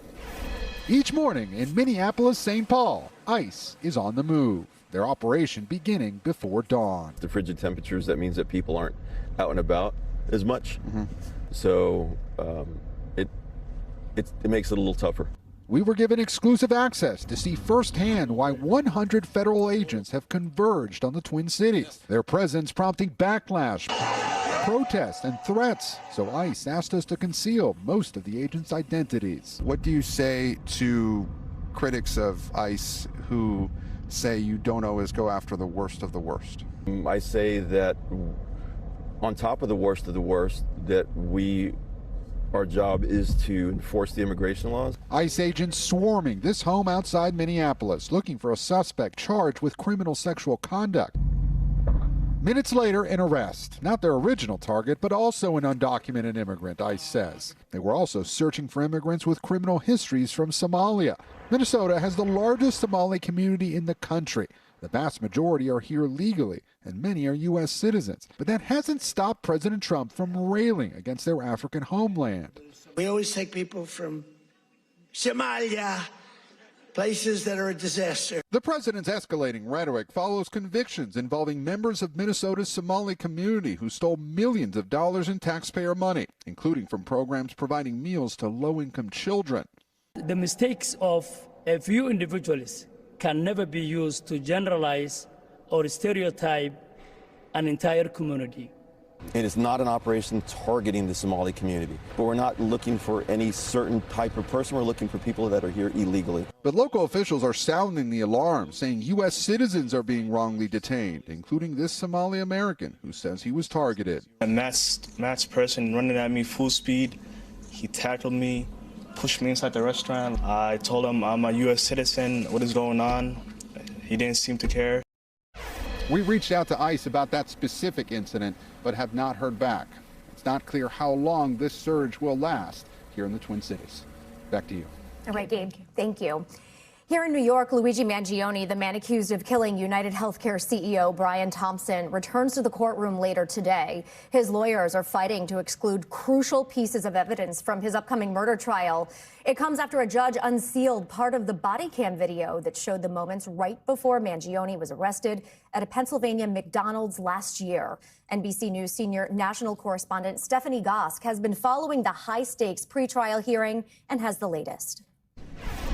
Each morning in Minneapolis, St. Paul, ICE is on the move. Their operation beginning before dawn. The frigid temperatures, that means that people aren't out and about as much. So it makes it a little tougher. We were given exclusive access to see firsthand why 100 federal agents have converged on the Twin Cities. Their presence prompting backlash, protests, and threats. So ICE asked us to conceal most of the agents' identities. What do you say to critics of ICE who say you don't always go after the worst of the worst? I say that on top of the worst, that our job is to enforce the immigration laws. ICE agents swarming this home outside Minneapolis, looking for a suspect charged with criminal sexual conduct. Minutes later, an arrest. Not their original target, but also an undocumented immigrant, ICE says. They were also searching for immigrants with criminal histories from Somalia. Minnesota has the largest Somali community in the country. The vast majority are here legally, and many are U.S. citizens. But that hasn't stopped President Trump from railing against their African homeland. We always take people from Somalia, places that are a disaster. The president's escalating rhetoric follows convictions involving members of Minnesota's Somali community who stole millions of dollars in taxpayer money, including from programs providing meals to low-income children. The mistakes of a few individuals can never be used to generalize or stereotype an entire community. And it's not an operation targeting the Somali community. But we're not looking for any certain type of person. We're looking for people that are here illegally. But local officials are sounding the alarm, saying U.S. citizens are being wrongly detained, including this Somali American who says he was targeted. A masked person running at me full speed. He tackled me, pushed me inside the restaurant. I told him I'm a U.S. citizen. What is going on? He didn't seem to care. We reached out to ICE about that specific incident, but have not heard back. It's not clear how long this surge will last here in the Twin Cities. Back to you. All right, Gabe. Thank you. Here in New York, Luigi Mangione, the man accused of killing United Healthcare CEO Brian Thompson, returns to the courtroom later today. His lawyers are fighting to exclude crucial pieces of evidence from his upcoming murder trial. It comes after a judge unsealed part of the body cam video that showed the moments right before Mangione was arrested at a Pennsylvania McDonald's last year. NBC News senior national correspondent Stephanie Gosk has been following the high-stakes pretrial hearing and has the latest.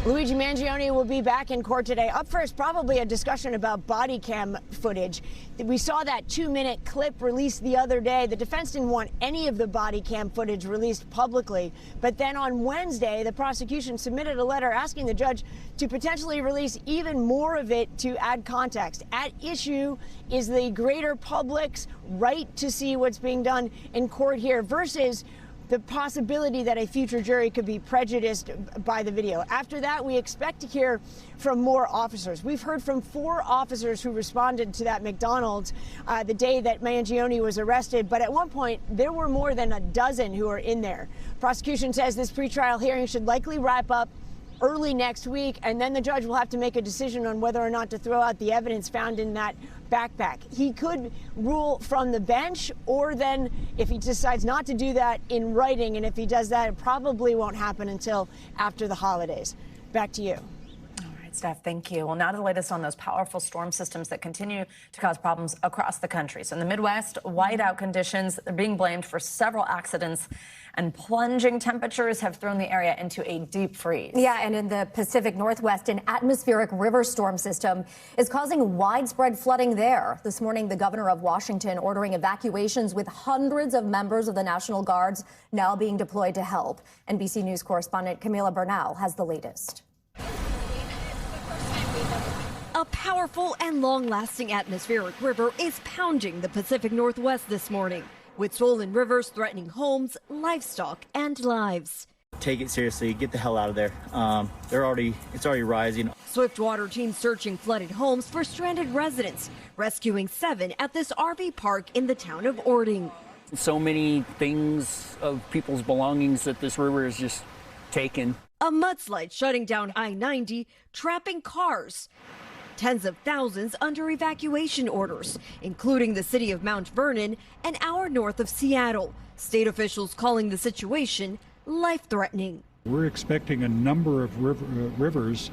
Luigi Mangione will be back in court today. Up first, probably a discussion about body cam footage. We saw that 2-minute clip released the other day. The defense didn't want any of the body cam footage released publicly. But then on Wednesday, the prosecution submitted a letter asking the judge to potentially release even more of it to add context. At issue is the greater public's right to see what's being done in court here versus the possibility that a future jury could be prejudiced by the video. After that, we expect to hear from more officers. We've heard from 4 officers who responded to that McDonald's the day that Mangione was arrested, but at one point, there were more than a dozen who are in there. Prosecution says this pretrial hearing should likely wrap up early next week, and then the judge will have to make a decision on whether or not to throw out the evidence found in that backpack. He could rule from the bench, or then if he decides not to do that, in writing, and if he does that, it probably won't happen until after the holidays. Back to you. Steph, thank you. Well, now to the latest on those powerful storm systems that continue to cause problems across the country. So in the Midwest, whiteout conditions are being blamed for several accidents, and plunging temperatures have thrown the area into a deep freeze. Yeah, and in the Pacific Northwest, an atmospheric river storm system is causing widespread flooding there. This morning, the governor of Washington ordering evacuations with hundreds of members of the National Guards now being deployed to help. NBC News correspondent Camila Bernal has the latest. A powerful and long-lasting atmospheric river is pounding the Pacific Northwest this morning, with swollen rivers threatening homes, livestock, and lives. Take it seriously. Get the hell out of there. It's already rising. Swiftwater teams searching flooded homes for stranded residents, rescuing 7 at this RV park in the town of Ording. So many things of people's belongings that this river is just taken. A mudslide shutting down I-90, trapping cars. Tens of thousands under evacuation orders, including the city of Mount Vernon, an hour north of Seattle. State officials calling the situation life-threatening. We're expecting a number of rivers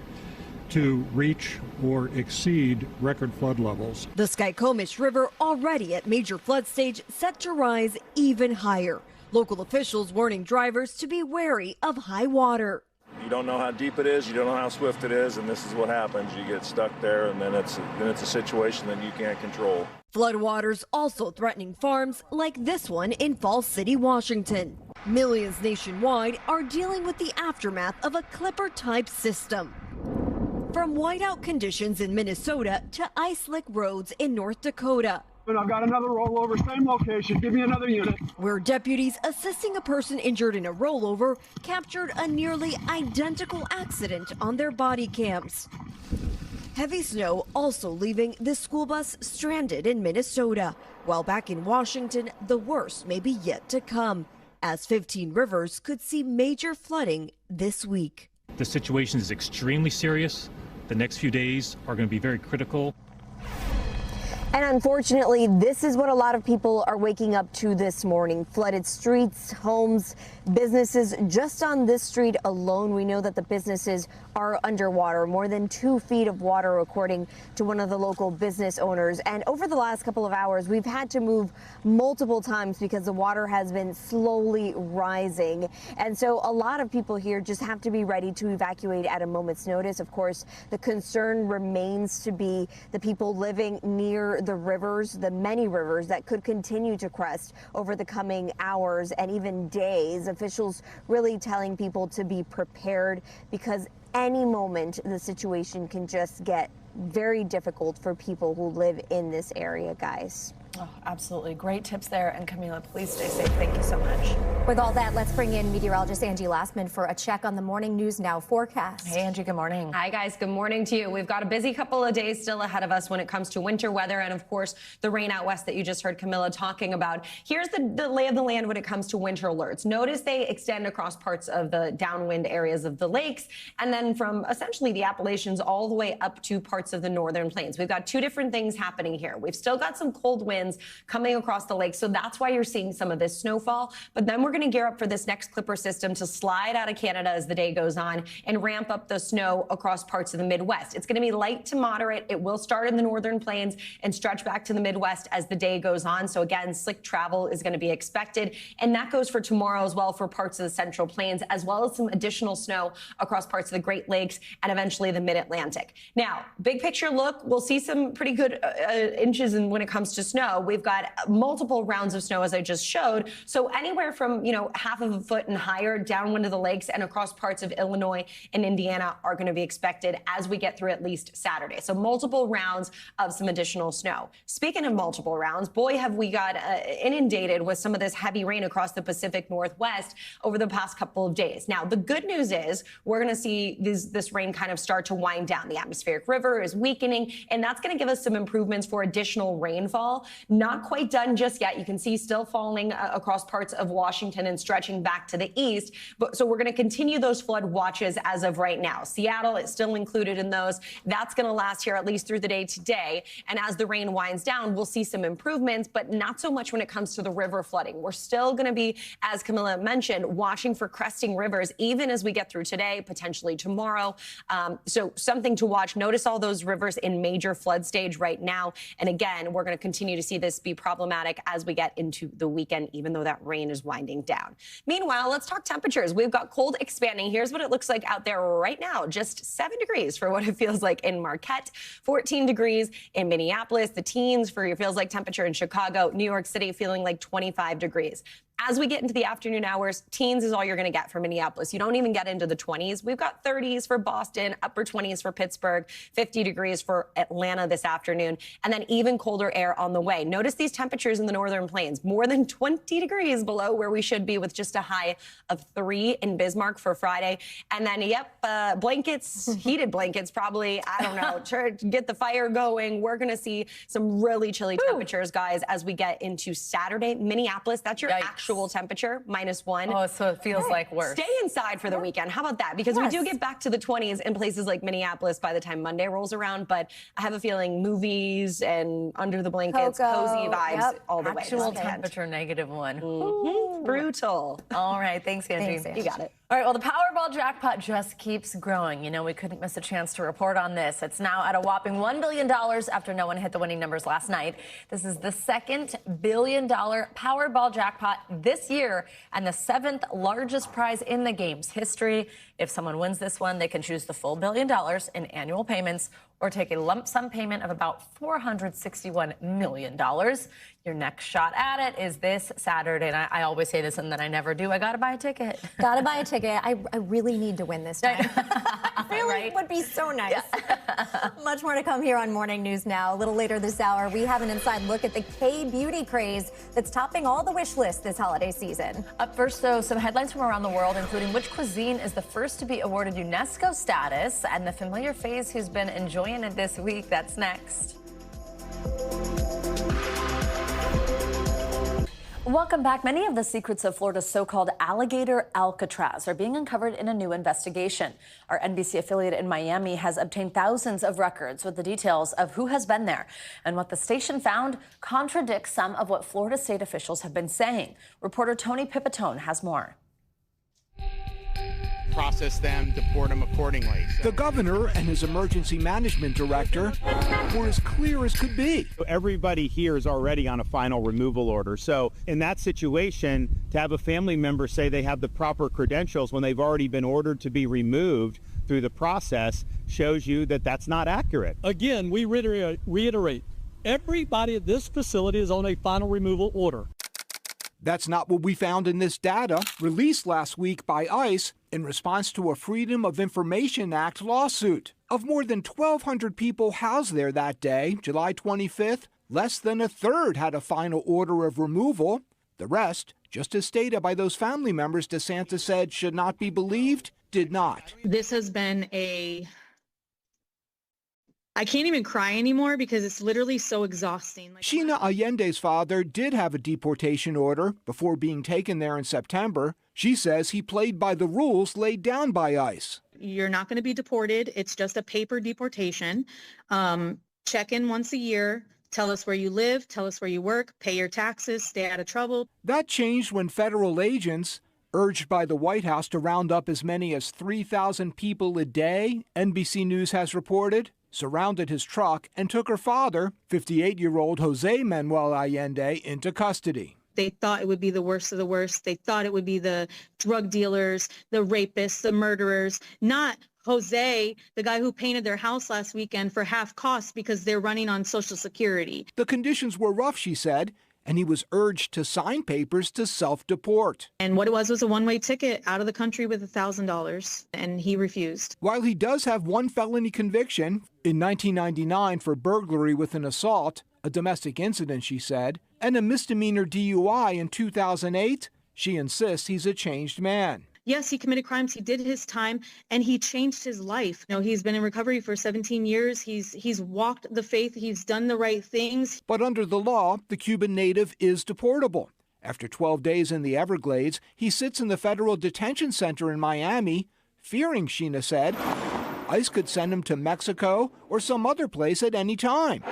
to reach or exceed record flood levels. The Skykomish River already at major flood stage, set to rise even higher. Local officials warning drivers to be wary of high water. You don't know how deep it is, you don't know how swift it is, and this is what happens. You get stuck there, and then it's a situation that you can't control. Floodwaters also threatening farms like this one in Falls City, Washington. Millions nationwide are dealing with the aftermath of a Clipper-type system. From whiteout conditions in Minnesota to ice-slick roads in North Dakota. And I've got another rollover, same location. Give me another unit. Where deputies assisting a person injured in a rollover captured a nearly identical accident on their body cams. Heavy snow also leaving this school bus stranded in Minnesota. While back in Washington, the worst may be yet to come, as 15 rivers could see major flooding this week. The situation is extremely serious. The next few days are going to be very critical. And unfortunately, this is what a lot of people are waking up to this morning. Flooded streets, homes, businesses. Just on this street alone, we know that the businesses are underwater. More than 2 feet of water, according to one of the local business owners. And over the last couple of hours, we've had to move multiple times because the water has been slowly rising. And so a lot of people here just have to be ready to evacuate at a moment's notice. Of course, the concern remains to be the people living near the rivers, the many rivers that could continue to crest over the coming hours and even days. Officials really telling people to be prepared because any moment the situation can just get very difficult for people who live in this area, guys. Oh, absolutely. Great tips there. And Camila, please stay safe. Thank you so much. With all that, let's bring in meteorologist Angie Lastman for a check on the Morning News Now forecast. Hey, Angie, good morning. Hi, guys. Good morning to you. We've got a busy couple of days still ahead of us when it comes to winter weather and, of course, the rain out west that you just heard Camila talking about. Here's the lay of the land when it comes to winter alerts. Notice they extend across parts of the downwind areas of the lakes and then from essentially the Appalachians all the way up to parts of the northern plains. We've got two different things happening here. We've still got some cold winds coming across the lake, so that's why you're seeing some of this snowfall. But then we're going to gear up for this next Clipper system to slide out of Canada as the day goes on and ramp up the snow across parts of the Midwest. It's going to be light to moderate. It will start in the northern plains and stretch back to the Midwest as the day goes on. So again, slick travel is going to be expected. And that goes for tomorrow as well for parts of the central plains, as well as some additional snow across parts of the Great Lakes and eventually the mid-Atlantic. Now, big picture look, we'll see some pretty good inches when it comes to snow. We've got multiple rounds of snow, as I just showed. So anywhere from, half of a foot and higher downwind of the lakes and across parts of Illinois and Indiana are going to be expected as we get through at least Saturday. So multiple rounds of some additional snow. Speaking of multiple rounds, boy, have we got inundated with some of this heavy rain across the Pacific Northwest over the past couple of days. Now, the good news is we're going to see this rain kind of start to wind down. The atmospheric river is weakening, and that's going to give us some improvements for additional rainfall. Not quite done just yet. You can see still falling across parts of Washington and stretching back to the east. So we're going to continue those flood watches as of right now. Seattle is still included in those. That's going to last here at least through the day today. And as the rain winds down, we'll see some improvements, but not so much when it comes to the river flooding. We're still going to be, as Camila mentioned, watching for cresting rivers, even as we get through today, potentially tomorrow. So something to watch. Notice all those rivers in major flood stage right now. And again, we're going to continue to see this be problematic as we get into the weekend, even though that rain is winding down. Meanwhile, let's talk temperatures. We've got cold expanding. Here's what it looks like out there right now. Just 7 degrees for what it feels like in Marquette, 14 degrees in Minneapolis, the teens for your feels like temperature in Chicago, New York City feeling like 25 degrees. As we get into the afternoon hours, teens is all you're going to get for Minneapolis. You don't even get into the 20s. We've got 30s for Boston, upper 20s for Pittsburgh, 50 degrees for Atlanta this afternoon, and then even colder air on the way. Notice these temperatures in the northern plains, more than 20 degrees below where we should be with just a high of 3 in Bismarck for Friday. And then, blankets, heated blankets probably, I don't know, to get the fire going. We're going to see some really chilly temperatures, guys, as we get into Saturday. Minneapolis, that's your actual temperature, -1. Oh, so it feels like worse. Stay inside for the weekend. How about that? Because we do get back to the 20s in places like Minneapolis by the time Monday rolls around. But I have a feeling movies and under the blankets, cozy vibes all the way. Actual temperature -1. Mm-hmm. Brutal. All right. Thanks, Angie. Thanks, Angie. You got it. All right, well, the Powerball jackpot just keeps growing. We couldn't miss a chance to report on this. It's now at a whopping $1 billion after no one hit the winning numbers last night. This is the second $1 billion Powerball jackpot this year and the 7th largest prize in the game's history. If someone wins this one, they can choose the full $1 billion in annual payments or take a lump sum payment of about $461 million. Your next shot at it is this Saturday. And I always say this and then I never do. I got to buy a ticket. Got to buy a ticket. I really need to win this time. Really would be so nice. Yeah. Much more to come here on Morning News Now. A little later this hour, we have an inside look at the K-beauty craze that's topping all the wish lists this holiday season. Up first, though, some headlines from around the world, including which cuisine is the first to be awarded UNESCO status and the familiar face who's been enjoying it this week. That's next. Welcome back. Many of the secrets of Florida's so-called alligator Alcatraz are being uncovered in a new investigation. Our NBC affiliate in Miami has obtained thousands of records with the details of who has been there. And what the station found contradicts some of what Florida state officials have been saying. Reporter Tony Pipitone has more. Process them, deport them accordingly. The governor and his emergency management director were as clear as could be. Everybody here is already on a final removal order. So in that situation, to have a family member say they have the proper credentials when they've already been ordered to be removed through the process shows you that that's not accurate. Again, we reiterate, everybody at this facility is on a final removal order. That's not what we found in this data released last week by ICE in response to a Freedom of Information Act lawsuit. Of more than 1,200 people housed there that day, July 25th, less than a third had a final order of removal. The rest, just as stated by those family members DeSantis said should not be believed, did not. This has been I can't even cry anymore because it's literally so exhausting. Sheena Allende's father did have a deportation order before being taken there in September. She says he played by the rules laid down by ICE. You're not going to be deported. It's just a paper deportation. Check in once a year. Tell us where you live. Tell us where you work. Pay your taxes. Stay out of trouble. That changed when federal agents, urged by the White House to round up as many as 3,000 people a day, NBC News has reported, surrounded his truck and took her father, 58-year-old Jose Manuel Allende, into custody. They thought it would be the worst of the worst. They thought it would be the drug dealers, the rapists, the murderers, not Jose, the guy who painted their house last weekend for half cost because they're running on Social Security. The conditions were rough, she said, and he was urged to sign papers to self-deport. And what it was a one-way ticket out of the country with $1,000, and he refused. While he does have one felony conviction, in 1999 for burglary with an assault, a domestic incident, she said, and a misdemeanor DUI in 2008, she insists he's a changed man. Yes, he committed crimes. He did his time, and he changed his life. You know, he's been in recovery for 17 years. He's walked the faith. He's done the right things. But under the law, the Cuban native is deportable. After 12 days in the Everglades, he sits in the federal detention center in Miami, fearing, Sheena said, ICE could send him to Mexico or some other place at any time.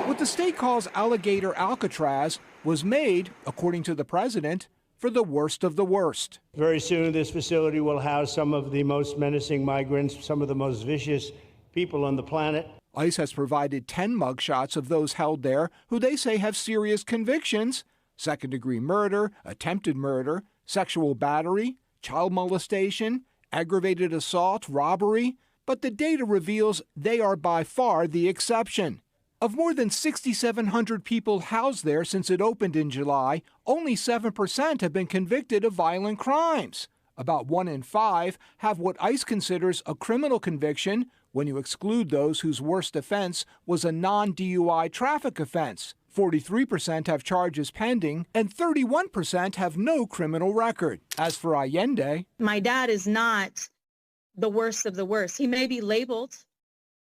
What the state calls alligator Alcatraz was made, according to the president, for the worst of the worst. Very soon, this facility will house some of the most menacing migrants, some of the most vicious people on the planet. ICE has provided 10 mugshots of those held there who they say have serious convictions: second-degree murder, attempted murder, sexual battery, child molestation, aggravated assault, robbery. But the data reveals they are by far the exception. Of more than 6,700 people housed there since it opened in July, only 7% have been convicted of violent crimes. About 1 in 5 have what ICE considers a criminal conviction when you exclude those whose worst offense was a non-DUI traffic offense. 43% have charges pending, and 31% have no criminal record. As for Allende, my dad is not the worst of the worst. He may be labeled,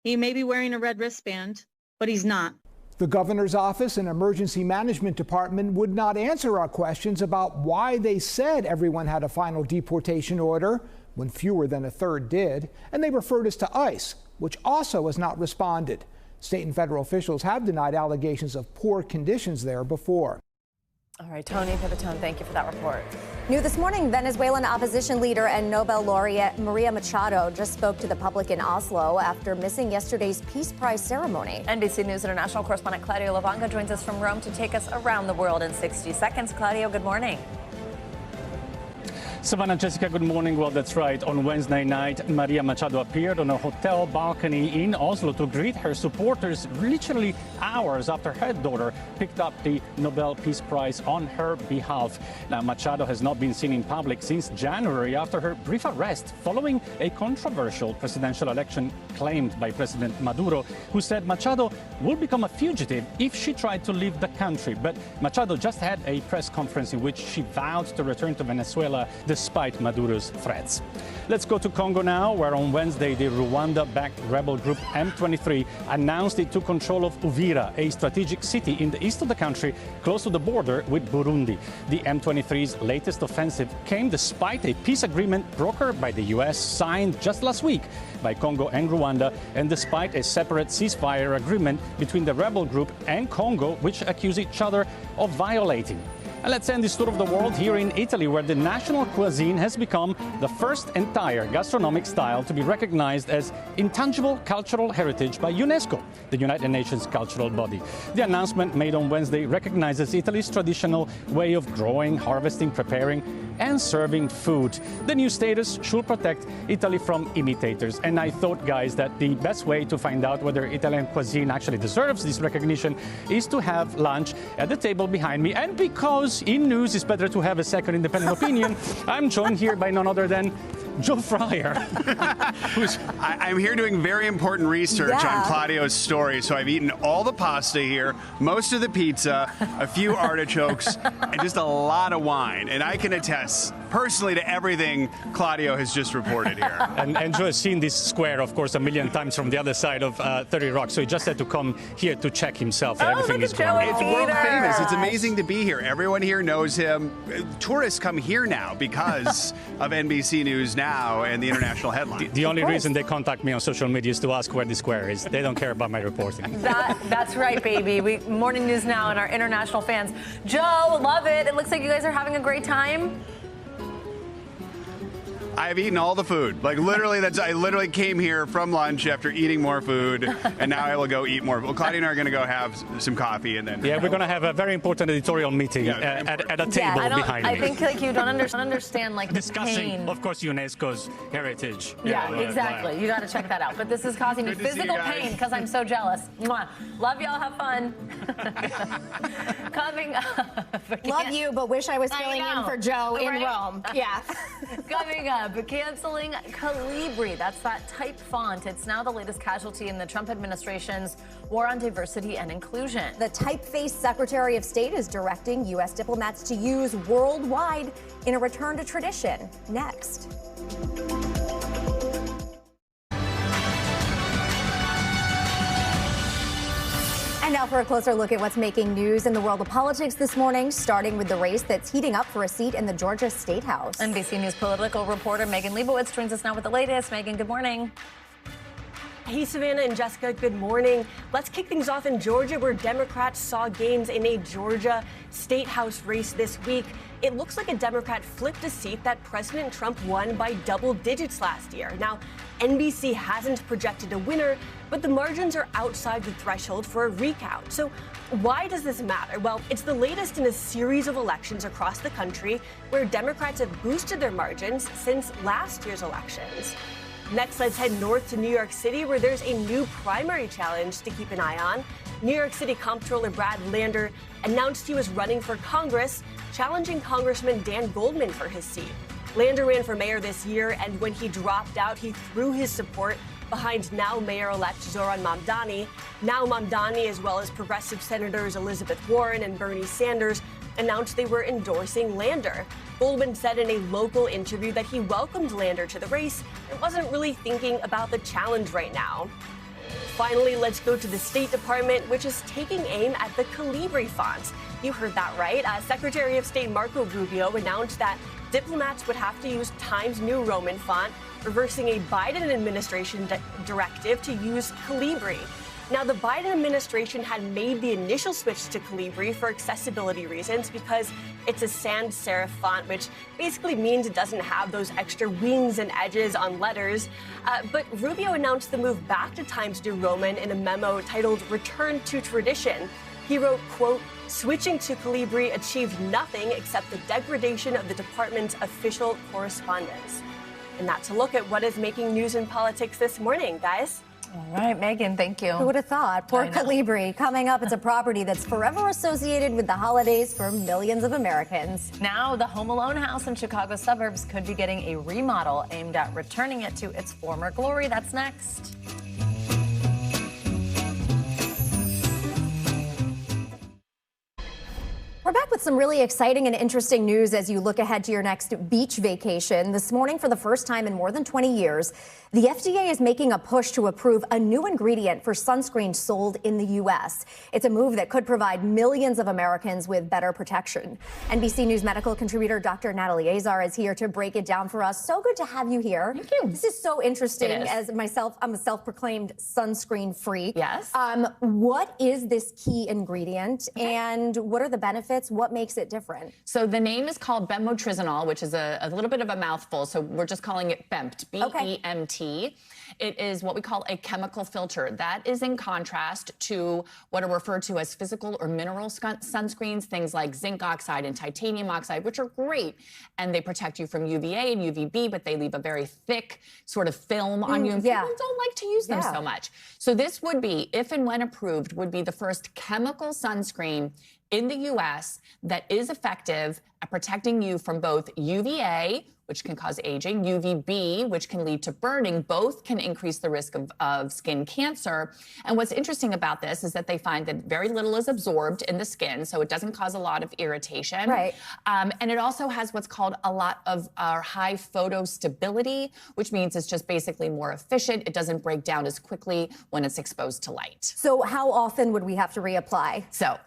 he may be wearing a red wristband, but he's not. The governor's office and emergency management department would not answer our questions about why they said everyone had a final deportation order when fewer than a third did, and they referred us to ICE, which also has not responded. State and federal officials have denied allegations of poor conditions there before. All right, Tony Pipitone, thank you for that report. New this morning, Venezuelan opposition leader and Nobel laureate Maria Machado just spoke to the public in Oslo after missing yesterday's Peace Prize ceremony. NBC News International correspondent Claudio Lavanga joins us from Rome to take us around the world in 60 seconds. Claudio, good morning. Savannah, Jessica, good morning. Well, that's right. On Wednesday night, Maria Machado appeared on a hotel balcony in Oslo to greet her supporters literally hours after her daughter picked up the Nobel Peace Prize on her behalf. Now, Machado has not been seen in public since January after her brief arrest following a controversial presidential election claimed by President Maduro, who said Machado will become a fugitive if she tried to leave the country. But Machado just had a press conference in which she vowed to return to Venezuela despite Maduro's threats. Let's go to Congo now, where on Wednesday the Rwanda-backed rebel group M23 announced it took control of Uvira, a strategic city in the east of the country close to the border with Burundi. The M23's latest offensive came despite a peace agreement brokered by the U.S. signed just last week by Congo and Rwanda, and despite a separate ceasefire agreement between the rebel group and Congo, which accuse each other of violating. And let's end this tour of the world here in Italy, where the national cuisine has become the first entire gastronomic style to be recognized as intangible cultural heritage by UNESCO, the United Nations cultural body. The announcement made on Wednesday recognizes Italy's traditional way of growing, harvesting, preparing, and serving food. The new status should protect Italy from imitators. And I thought, guys, that the best way to find out whether Italian cuisine actually deserves this recognition is to have lunch at the table behind me. And because in news it's better to have a second independent opinion, I'm joined here by none other than Joe Fryer. I'm here doing very important research on Claudio's story, so I've eaten all the pasta here, most of the pizza, a few artichokes, and just a lot of wine. And I can attest personally to everything Claudio has just reported here. And Joe has seen this square, of course, a million times from the other side of 30 Rock, so he just had to come here to check himself that everything is going on. It's world famous. It's amazing to be here. Everyone here knows him. Tourists come here now because of NBC News Now and the international headlines. The only reason they contact me on social media is to ask where the square is. They don't care about my reporting. That's right, baby. Morning News Now and our international fans. Joe, love it. It looks like you guys are having a great time. I've eaten all the food. Like literally, I literally came here from lunch after eating more food, and now I will go eat more. Well, Claudia and I are going to go have some coffee, and then we're going to have a very important editorial meeting at a table behind me. I think like you don't understand like discussing, pain. of course, UNESCO's heritage. Yeah, exactly. You got to check that out. But this is causing me physical pain because I'm so jealous. Mwah. Love y'all. Have fun. Coming up. Love you, but wish I was filling in for Joe in Rome. Yeah. Coming up. Canceling Calibri. That's that type font. It's now the latest casualty in the Trump administration's war on diversity and inclusion. The typeface Secretary of State is directing U.S. diplomats to use worldwide in a return to tradition. Next. And now for a closer look at what's making news in the world of politics this morning, starting with the race that's heating up for a seat in the Georgia State House. NBC News political reporter Megan Leibowitz joins us now with the latest. Megan, good morning. Hey, Savannah and Jessica, good morning. Let's kick things off in Georgia, where Democrats saw gains in a Georgia State House race this week. It looks like a Democrat flipped a seat that President Trump won by double digits last year. Now, NBC hasn't projected a winner, but the margins are outside the threshold for a recount. So why does this matter? Well, it's the latest in a series of elections across the country where Democrats have boosted their margins since last year's elections. Next, let's head north to New York City, where there's a new primary challenge to keep an eye on. New York City Comptroller Brad Lander announced he was running for Congress, challenging Congressman Dan Goldman for his seat. Lander ran for mayor this year, and when he dropped out, he threw his support behind now Mayor-elect Zoran Mamdani. Now Mamdani, as well as progressive senators Elizabeth Warren and Bernie Sanders, announced they were endorsing Lander. Goldman said in a local interview that he welcomed Lander to the race and wasn't really thinking about the challenge right now. Finally, let's go to the State Department, which is taking aim at the Calibri font. You heard that right. Secretary of State Marco Rubio announced that diplomats would have to use Times New Roman font, reversing a Biden administration directive to use Calibri. Now, the Biden administration had made the initial switch to Calibri for accessibility reasons because it's a sans serif font, which basically means it doesn't have those extra wings and edges on letters. But Rubio announced the move back to Times New Roman in a memo titled Return to Tradition. He wrote, quote, "Switching to Calibri achieved nothing except the degradation of the department's official correspondence." And that's a look at what is making news in politics this morning, guys. All right, Megan, thank you. Who would have thought? Poor Calibri. Coming up, it's a property that's forever associated with the holidays for millions of Americans. Now, the Home Alone house in Chicago suburbs could be getting a remodel aimed at returning it to its former glory. That's next. We're back with some really exciting and interesting news as you look ahead to your next beach vacation. This morning, for the first time in more than 20 years, the FDA is making a push to approve a new ingredient for sunscreen sold in the U.S. It's a move that could provide millions of Americans with better protection. NBC News medical contributor Dr. Natalie Azar is here to break it down for us. So good to have you here. Thank you. This is so interesting. It is. As myself, I'm a self-proclaimed sunscreen freak. Yes. What is this key ingredient and what are the benefits? What makes it different? So the name is called bemotrizonol, which is a little bit of a mouthful. So we're just calling it BEMT, B-E-M-T. It is what we call a chemical filter. That is in contrast to what are referred to as physical or mineral sunscreens, things like zinc oxide and titanium oxide, which are great. And they protect you from UVA and UVB, but they leave a very thick sort of film on you. And people don't like to use them so much. So this would be, if and when approved, would be the first chemical sunscreen in the U.S. that is effective at protecting you from both UVA, which can cause aging, UVB, which can lead to burning. Both can increase the risk of skin cancer. And what's interesting about this is that they find that very little is absorbed in the skin, so it doesn't cause a lot of irritation. Right. And it also has what's called a lot of high photo stability, which means it's just basically more efficient. It doesn't break down as quickly when it's exposed to light. So how often would we have to reapply? So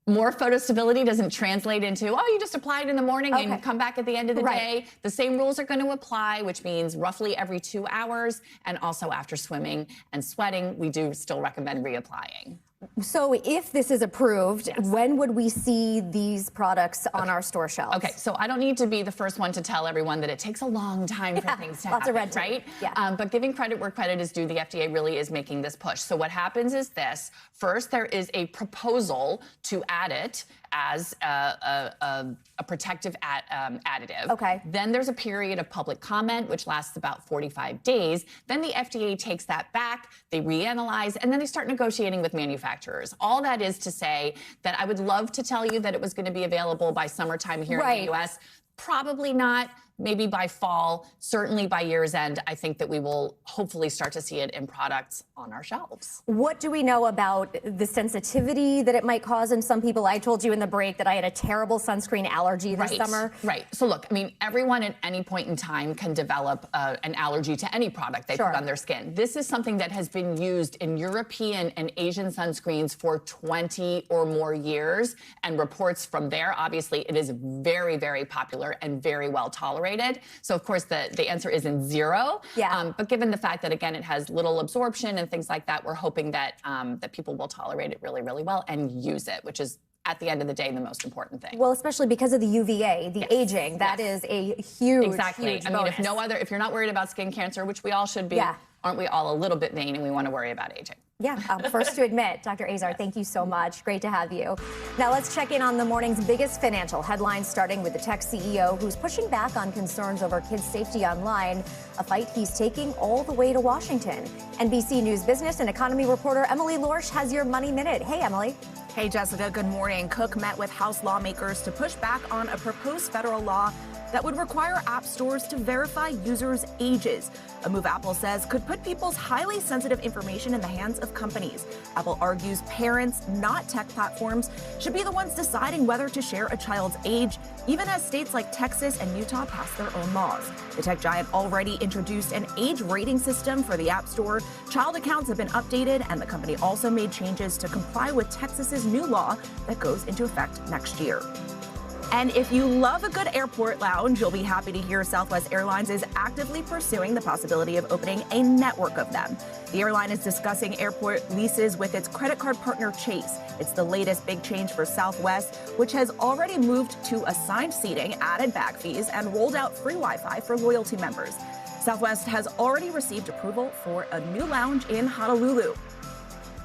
more photostability doesn't translate into, oh, you just apply it in the morning and come back at the end of the day. The same rules are going to apply, which means roughly every 2 hours. And also after swimming and sweating, we do still recommend reapplying. So if this is approved, when would we see these products on our store shelves? Okay, so I don't need to be the first one to tell everyone that it takes a long time for things to lots happen, of red tape. right? Yeah. But giving credit where credit is due, the FDA really is making this push. So what happens is this. First, there is a proposal to add it as a protective additive. Okay. Then there's a period of public comment, which lasts about 45 days. Then the FDA takes that back, they reanalyze, and then they start negotiating with manufacturers. All that is to say that I would love to tell you that it was going to be available by summertime here in the U.S. Probably not. Maybe by fall, certainly by year's end, I think that we will hopefully start to see it in products on our shelves. What do we know about the sensitivity that it might cause in some people? I told you in the break that I had a terrible sunscreen allergy this summer. Right. So look, I mean, everyone at any point in time can develop an allergy to any product they put on their skin. This is something that has been used in European and Asian sunscreens for 20 or more years. And reports from there, obviously, it is very, very popular and very well tolerated. So, of course, the answer isn't zero. Yeah. But given the fact that, again, it has little absorption and things like that, we're hoping that that people will tolerate it really, really well and use it, which is, at the end of the day, the most important thing. Well, especially because of the UVA, the aging, that is a huge, huge I mean, if you're not worried about skin cancer, which we all should be, aren't we all a little bit vain and we want to worry about aging? Yeah, first to admit. Dr. Azar, thank you so much. Great to have you. Now let's check in on the morning's biggest financial headlines, starting with the tech CEO who's pushing back on concerns over kids' safety online, a fight he's taking all the way to Washington. NBC News business and economy reporter Emily Lorsch has your Money Minute. Hey, Emily. Hey, Jessica, good morning. Cook met with House lawmakers to push back on a proposed federal law that would require app stores to verify users' ages, a move Apple says could put people's highly sensitive information in the hands of companies. Apple argues parents, not tech platforms, should be the ones deciding whether to share a child's age, even as states like Texas and Utah pass their own laws. The tech giant already introduced an age rating system for the App Store. Child accounts have been updated, and the company also made changes to comply with Texas's new law that goes into effect next year. And if you love a good airport lounge, you'll be happy to hear Southwest Airlines is actively pursuing the possibility of opening a network of them. The airline is discussing airport leases with its credit card partner Chase. It's the latest big change for Southwest, which has already moved to assigned seating, added bag fees, and rolled out free Wi-Fi for loyalty members. Southwest has already received approval for a new lounge in Honolulu.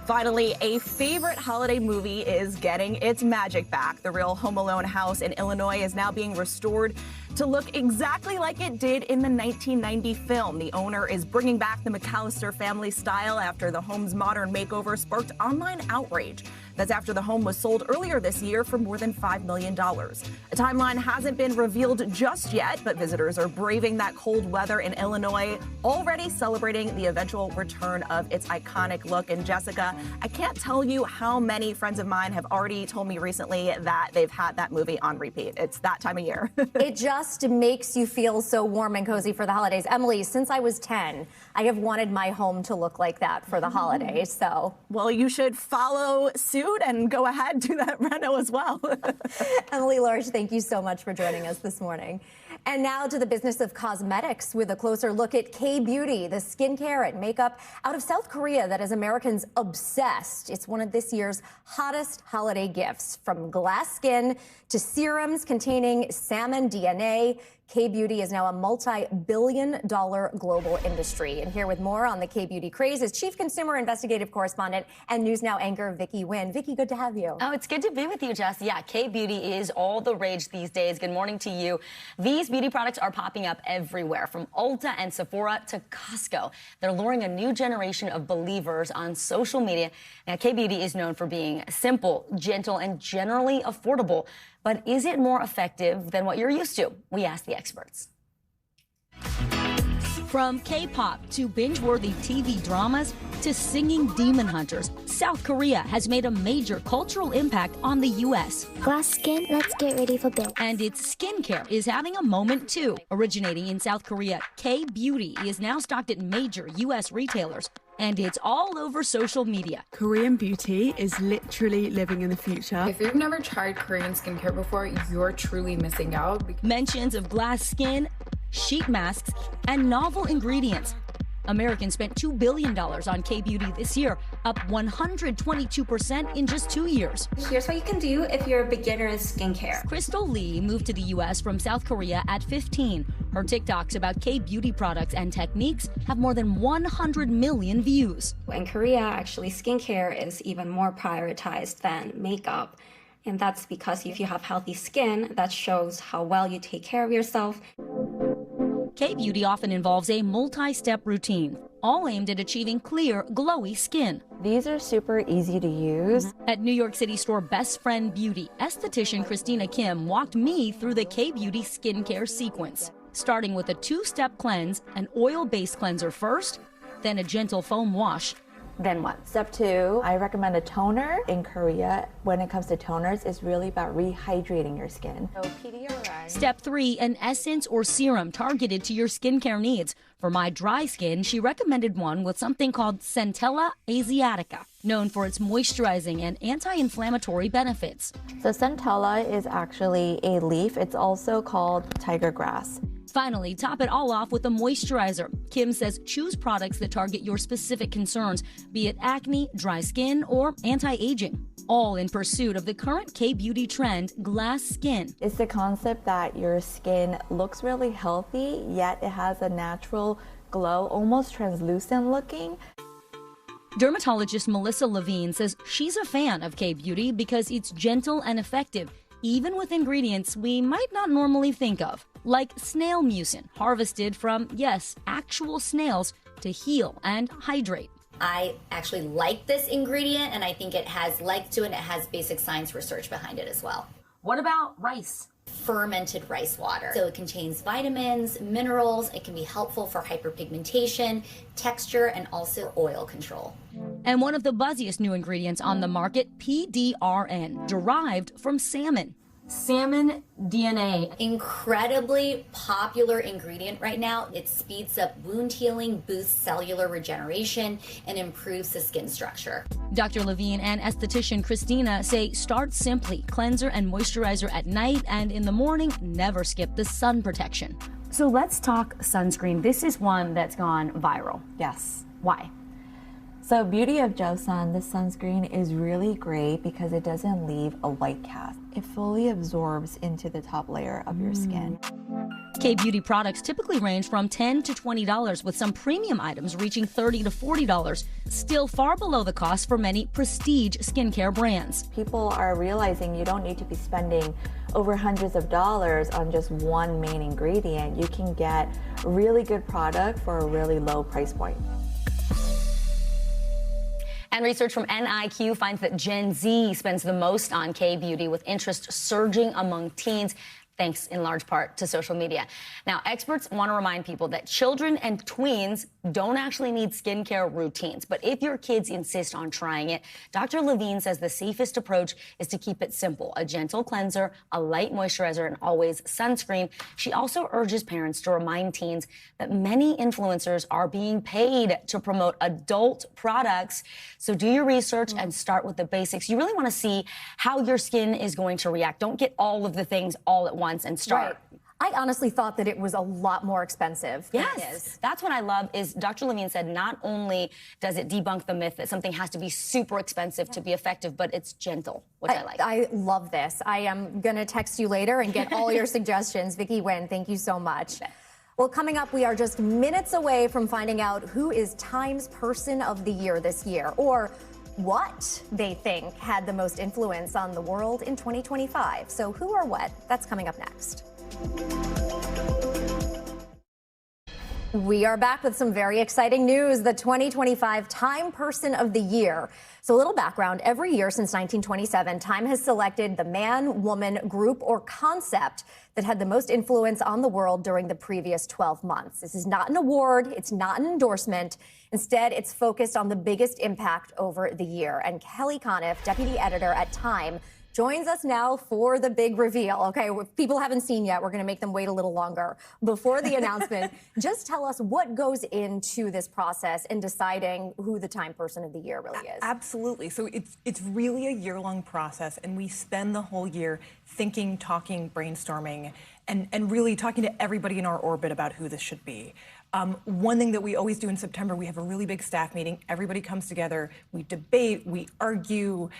Finally, a favorite holiday movie is getting its magic back. The real Home Alone house in Illinois is now being restored to look exactly like it did in the 1990 film. The owner is bringing back the McAllister family style after the home's modern makeover sparked online outrage. That's after the home was sold earlier this year for more than $5 million. A timeline hasn't been revealed just yet, but visitors are braving that cold weather in Illinois, already celebrating the eventual return of its iconic look. And Jessica, I can't tell you how many friends of mine have already told me recently that they've had that movie on repeat. It's that time of year. It just makes you feel so warm and cozy for the holidays. Emily, since I was 10, I have wanted my home to look like that for the holidays. So, well, you should follow suit and go ahead, do that reno as well. Emily Lorsch, thank you so much for joining us this morning. And now to the business of cosmetics with a closer look at K-Beauty, the skincare and makeup out of South Korea that has Americans obsessed. It's one of this year's hottest holiday gifts. From glass skin to serums containing salmon DNA, K-Beauty is now a multi-billion-dollar global industry. And here with more on the K-Beauty craze is Chief Consumer Investigative Correspondent and News Now anchor Vicki Nguyen. Vicki, good to have you. Oh, it's good to be with you, Jess. Yeah, K-Beauty is all the rage these days. Good morning to you. These beauty products are popping up everywhere, from Ulta and Sephora to Costco. They're luring a new generation of believers on social media. Now, K-Beauty is known for being simple, gentle, and generally affordable. But is it more effective than what you're used to? We asked the experts. From K-pop to binge-worthy TV dramas to singing demon hunters, South Korea has made a major cultural impact on the U.S. Glass skin, let's get ready for bed. And its skincare is having a moment too. Originating in South Korea, K-Beauty is now stocked at major U.S. retailers. And it's all over social media. Korean beauty is literally living in the future. If you've never tried Korean skincare before, you're truly missing out. Mentions of glass skin, sheet masks, and novel ingredients. Americans spent $2 billion on K-Beauty this year, up 122% in just 2 years. Here's what you can do if you're a beginner in skincare. Crystal Lee moved to the U.S. from South Korea at 15. Her TikToks about K-Beauty products and techniques have more than 100 million views. In Korea, actually, skincare is even more prioritized than makeup. And that's because if you have healthy skin, that shows how well you take care of yourself. K-Beauty often involves a multi-step routine, all aimed at achieving clear, glowy skin. These are super easy to use. At New York City store Best Friend Beauty, esthetician Christina Kim walked me through the K-Beauty skincare sequence, starting with a two-step cleanse, an oil-based cleanser first, then a gentle foam wash. Then what? Step 2, I recommend a toner. In Korea, when it comes to toners, it's really about rehydrating your skin. So Step 3, an essence or serum targeted to your skincare needs. For my dry skin, she recommended one with something called Centella asiatica, known for its moisturizing and anti-inflammatory benefits. So Centella is actually a leaf. It's also called tiger grass. Finally, top it all off with a moisturizer. Kim says choose products that target your specific concerns, be it acne, dry skin, or anti-aging. All in pursuit of the current K-Beauty trend, glass skin. It's the concept that your skin looks really healthy, yet it has a natural glow, almost translucent looking. Dermatologist Melissa Levine says she's a fan of K-Beauty because it's gentle and effective, even with ingredients we might not normally think of, like snail mucin, harvested from, yes, actual snails to heal and hydrate. I actually like this ingredient, and I think it has legs to it, and it has basic science research behind it as well. What about rice? Fermented rice water. So it contains vitamins, minerals. It can be helpful for hyperpigmentation, texture, and also oil control. And one of the buzziest new ingredients on the market, PDRN, derived from salmon. Salmon DNA. Incredibly popular ingredient right now. It speeds up wound healing, boosts cellular regeneration, and improves the skin structure. Dr. Levine and esthetician Christina say start simply, cleanser and moisturizer at night, and in the morning, never skip the sun protection. So let's talk sunscreen. This is one that's gone viral. Yes. Why? So beauty of Joseon, this sunscreen is really great because it doesn't leave a white cast. It fully absorbs into the top layer of your skin. K-beauty products typically range from $10 to $20, with some premium items reaching $30 to $40, still far below the cost for many prestige skincare brands. People are realizing you don't need to be spending over hundreds of dollars on just one main ingredient. You can get a really good product for a really low price point. And research from NIQ finds that Gen Z spends the most on K-beauty, with interest surging among teens, thanks in large part to social media. Now, experts want to remind people that children and tweens don't actually need skincare routines. But if your kids insist on trying it, Dr. Levine says the safest approach is to keep it simple: a gentle cleanser, a light moisturizer, and always sunscreen. She also urges parents to remind teens that many influencers are being paid to promote adult products. So do your research and start with the basics. You really want to see how your skin is going to react. Don't get all of the things all at once and start. Right. I honestly thought that it was a lot more expensive than it is. That's what I love is Dr. Levine said not only does it debunk the myth that something has to be super expensive to be effective, but it's gentle, which I like. I love this. I am going to text you later and get all your suggestions. Vicky Nguyen, thank you so much. Well, coming up, we are just minutes away from finding out who is Time's Person of the Year this year, or what they think had the most influence on the world in 2025. So who or what? That's coming up next. We are back with some very exciting news. The 2025 Time Person of the Year. So a little background. Every year since 1927, Time has selected the man, woman, group, or concept that had the most influence on the world during the previous 12 months. This is not an award. It's not an endorsement. Instead, it's focused on the biggest impact over the year. And Kelly Conniff, deputy editor at Time, joins us now for the big reveal. Okay, if people haven't seen yet, we're going to make them wait a little longer before the announcement. Just tell us what goes into this process in deciding who the Time Person of the Year really is. Absolutely. So it's really a year-long process, and we spend the whole year thinking, talking, brainstorming, and really talking to everybody in our orbit about who this should be. One thing that we always do in September, we have a really big staff meeting. Everybody comes together, we debate, we argue.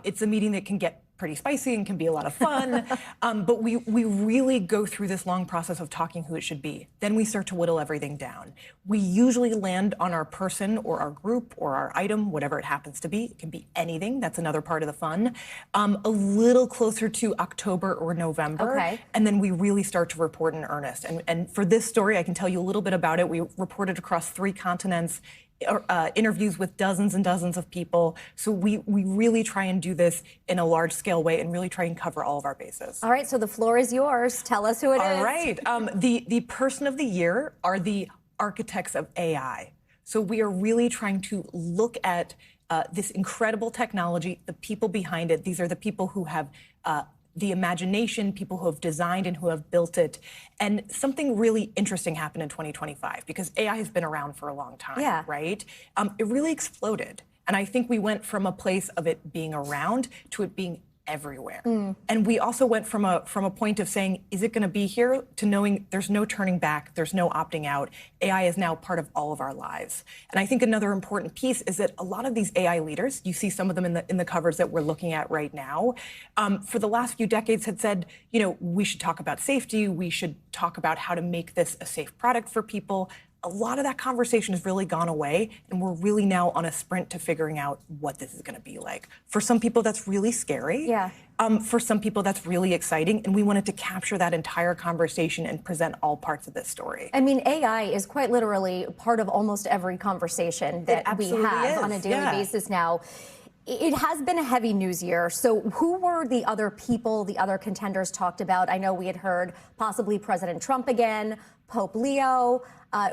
It's a meeting that can get pretty spicy and can be a lot of fun. But we really go through this long process of talking who it should be. Then we start to whittle everything down. We usually land on our person or our group or our item, whatever it happens to be. It can be anything. That's another part of the fun. A little closer to October or November. Okay. And then we really start to report in earnest. And for this story, I can tell you a little bit about it. We reported across 3 continents. Interviews with dozens and dozens of people. So we really try and do this in a large-scale way and really try and cover all of our bases. All right, so the floor is yours. Tell us who it is. All right. The person of the year are the architects of AI. So we are really trying to look at this incredible technology, the people behind it. These are the people who have the imagination, people who have designed and who have built it. And something really interesting happened in 2025 because AI has been around for a long time, right? It really exploded. And I think we went from a place of it being around to it being everywhere. And we also went from a point of saying, is it going to be here, to knowing there's no turning back, there's no opting out. AI is now part of all of our lives. And I think another important piece is that a lot of these AI leaders, you see some of them in the covers that we're looking at right now, for the last few decades had said, you know, we should talk about safety, we should talk about how to make this a safe product for people. A lot of that conversation has really gone away, and we're really now on a sprint to figuring out what this is going to be like. For some people, that's really scary. Yeah. For some people, that's really exciting, and we wanted to capture that entire conversation and present all parts of this story. I mean, AI is quite literally part of almost every conversation that we have on a daily basis now. It has been a heavy news year. So who were the other people, the other contenders talked about? I know we had heard possibly President Trump again, Pope Leo.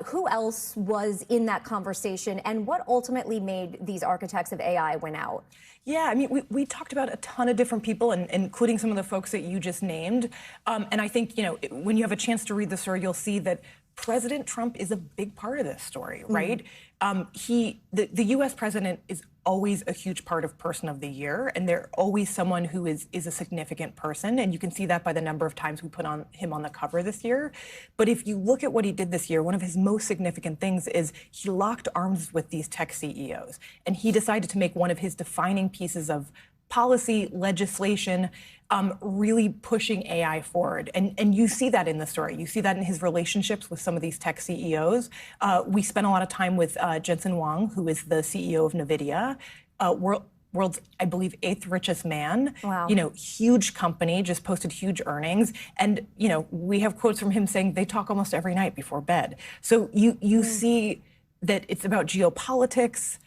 Who else was in that conversation, and what ultimately made these architects of AI win out? Yeah, I mean, we talked about a ton of different people, and including some of the folks that you just named. And I think, you know, when you have a chance to read the story, you'll see that President Trump is a big part of this story, right? The U.S. president is always a huge part of Person of the Year, and they're always someone who is a significant person, and you can see that by the number of times we put him on the cover this year. But if you look at what he did this year, one of his most significant things is he locked arms with these tech CEOs, and he decided to make one of his defining pieces of policy legislation really pushing AI forward. And you see that in the story. You see that in his relationships with some of these tech CEOs. We spent a lot of time with Jensen Huang, who is the CEO of NVIDIA, world's, I believe, 8th richest man. Wow. You know, huge company, just posted huge earnings. And, you know, we have quotes from him saying they talk almost every night before bed. So you see that it's about geopolitics.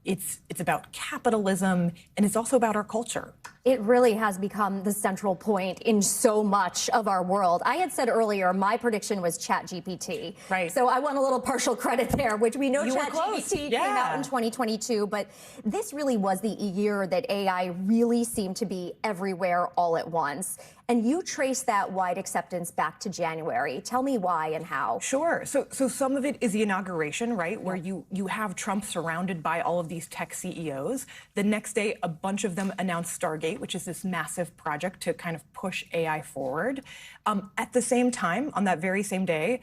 It's about capitalism, and it's also about our culture. It really has become the central point in so much of our world. I had said earlier, my prediction was ChatGPT. Right. So I want a little partial credit there, which we know You were close. ChatGPT came out in 2022, but this really was the year that AI really seemed to be everywhere all at once. And you trace that wide acceptance back to January. Tell me why and how. Sure. So some of it is the inauguration, right, where you have Trump surrounded by all of these tech CEOs. The next day, a bunch of them announced Stargate, which is this massive project to kind of push AI forward. At the same time, on that very same day,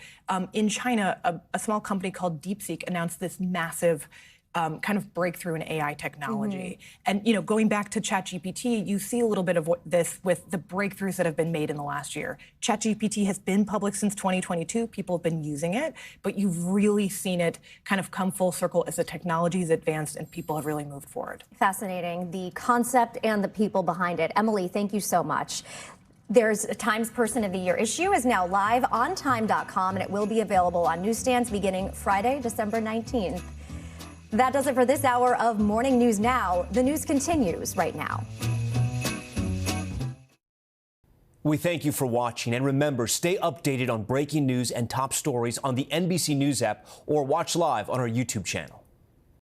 in China, a small company called DeepSeek announced this massive kind of breakthrough in AI technology. And, you know, going back to ChatGPT, you see a little bit of this with the breakthroughs that have been made in the last year. ChatGPT has been public since 2022. People have been using it, but you've really seen it kind of come full circle as the technology has advanced and people have really moved forward. Fascinating. The concept and the people behind it. Emily, thank you so much. There's a Times Person of the Year issue is now live on time.com, and it will be available on newsstands beginning Friday, December 19th. That does it for this hour of Morning News Now. The news continues right now. We thank you for watching, and remember, stay updated on breaking news and top stories on the NBC News app or watch live on our YouTube channel.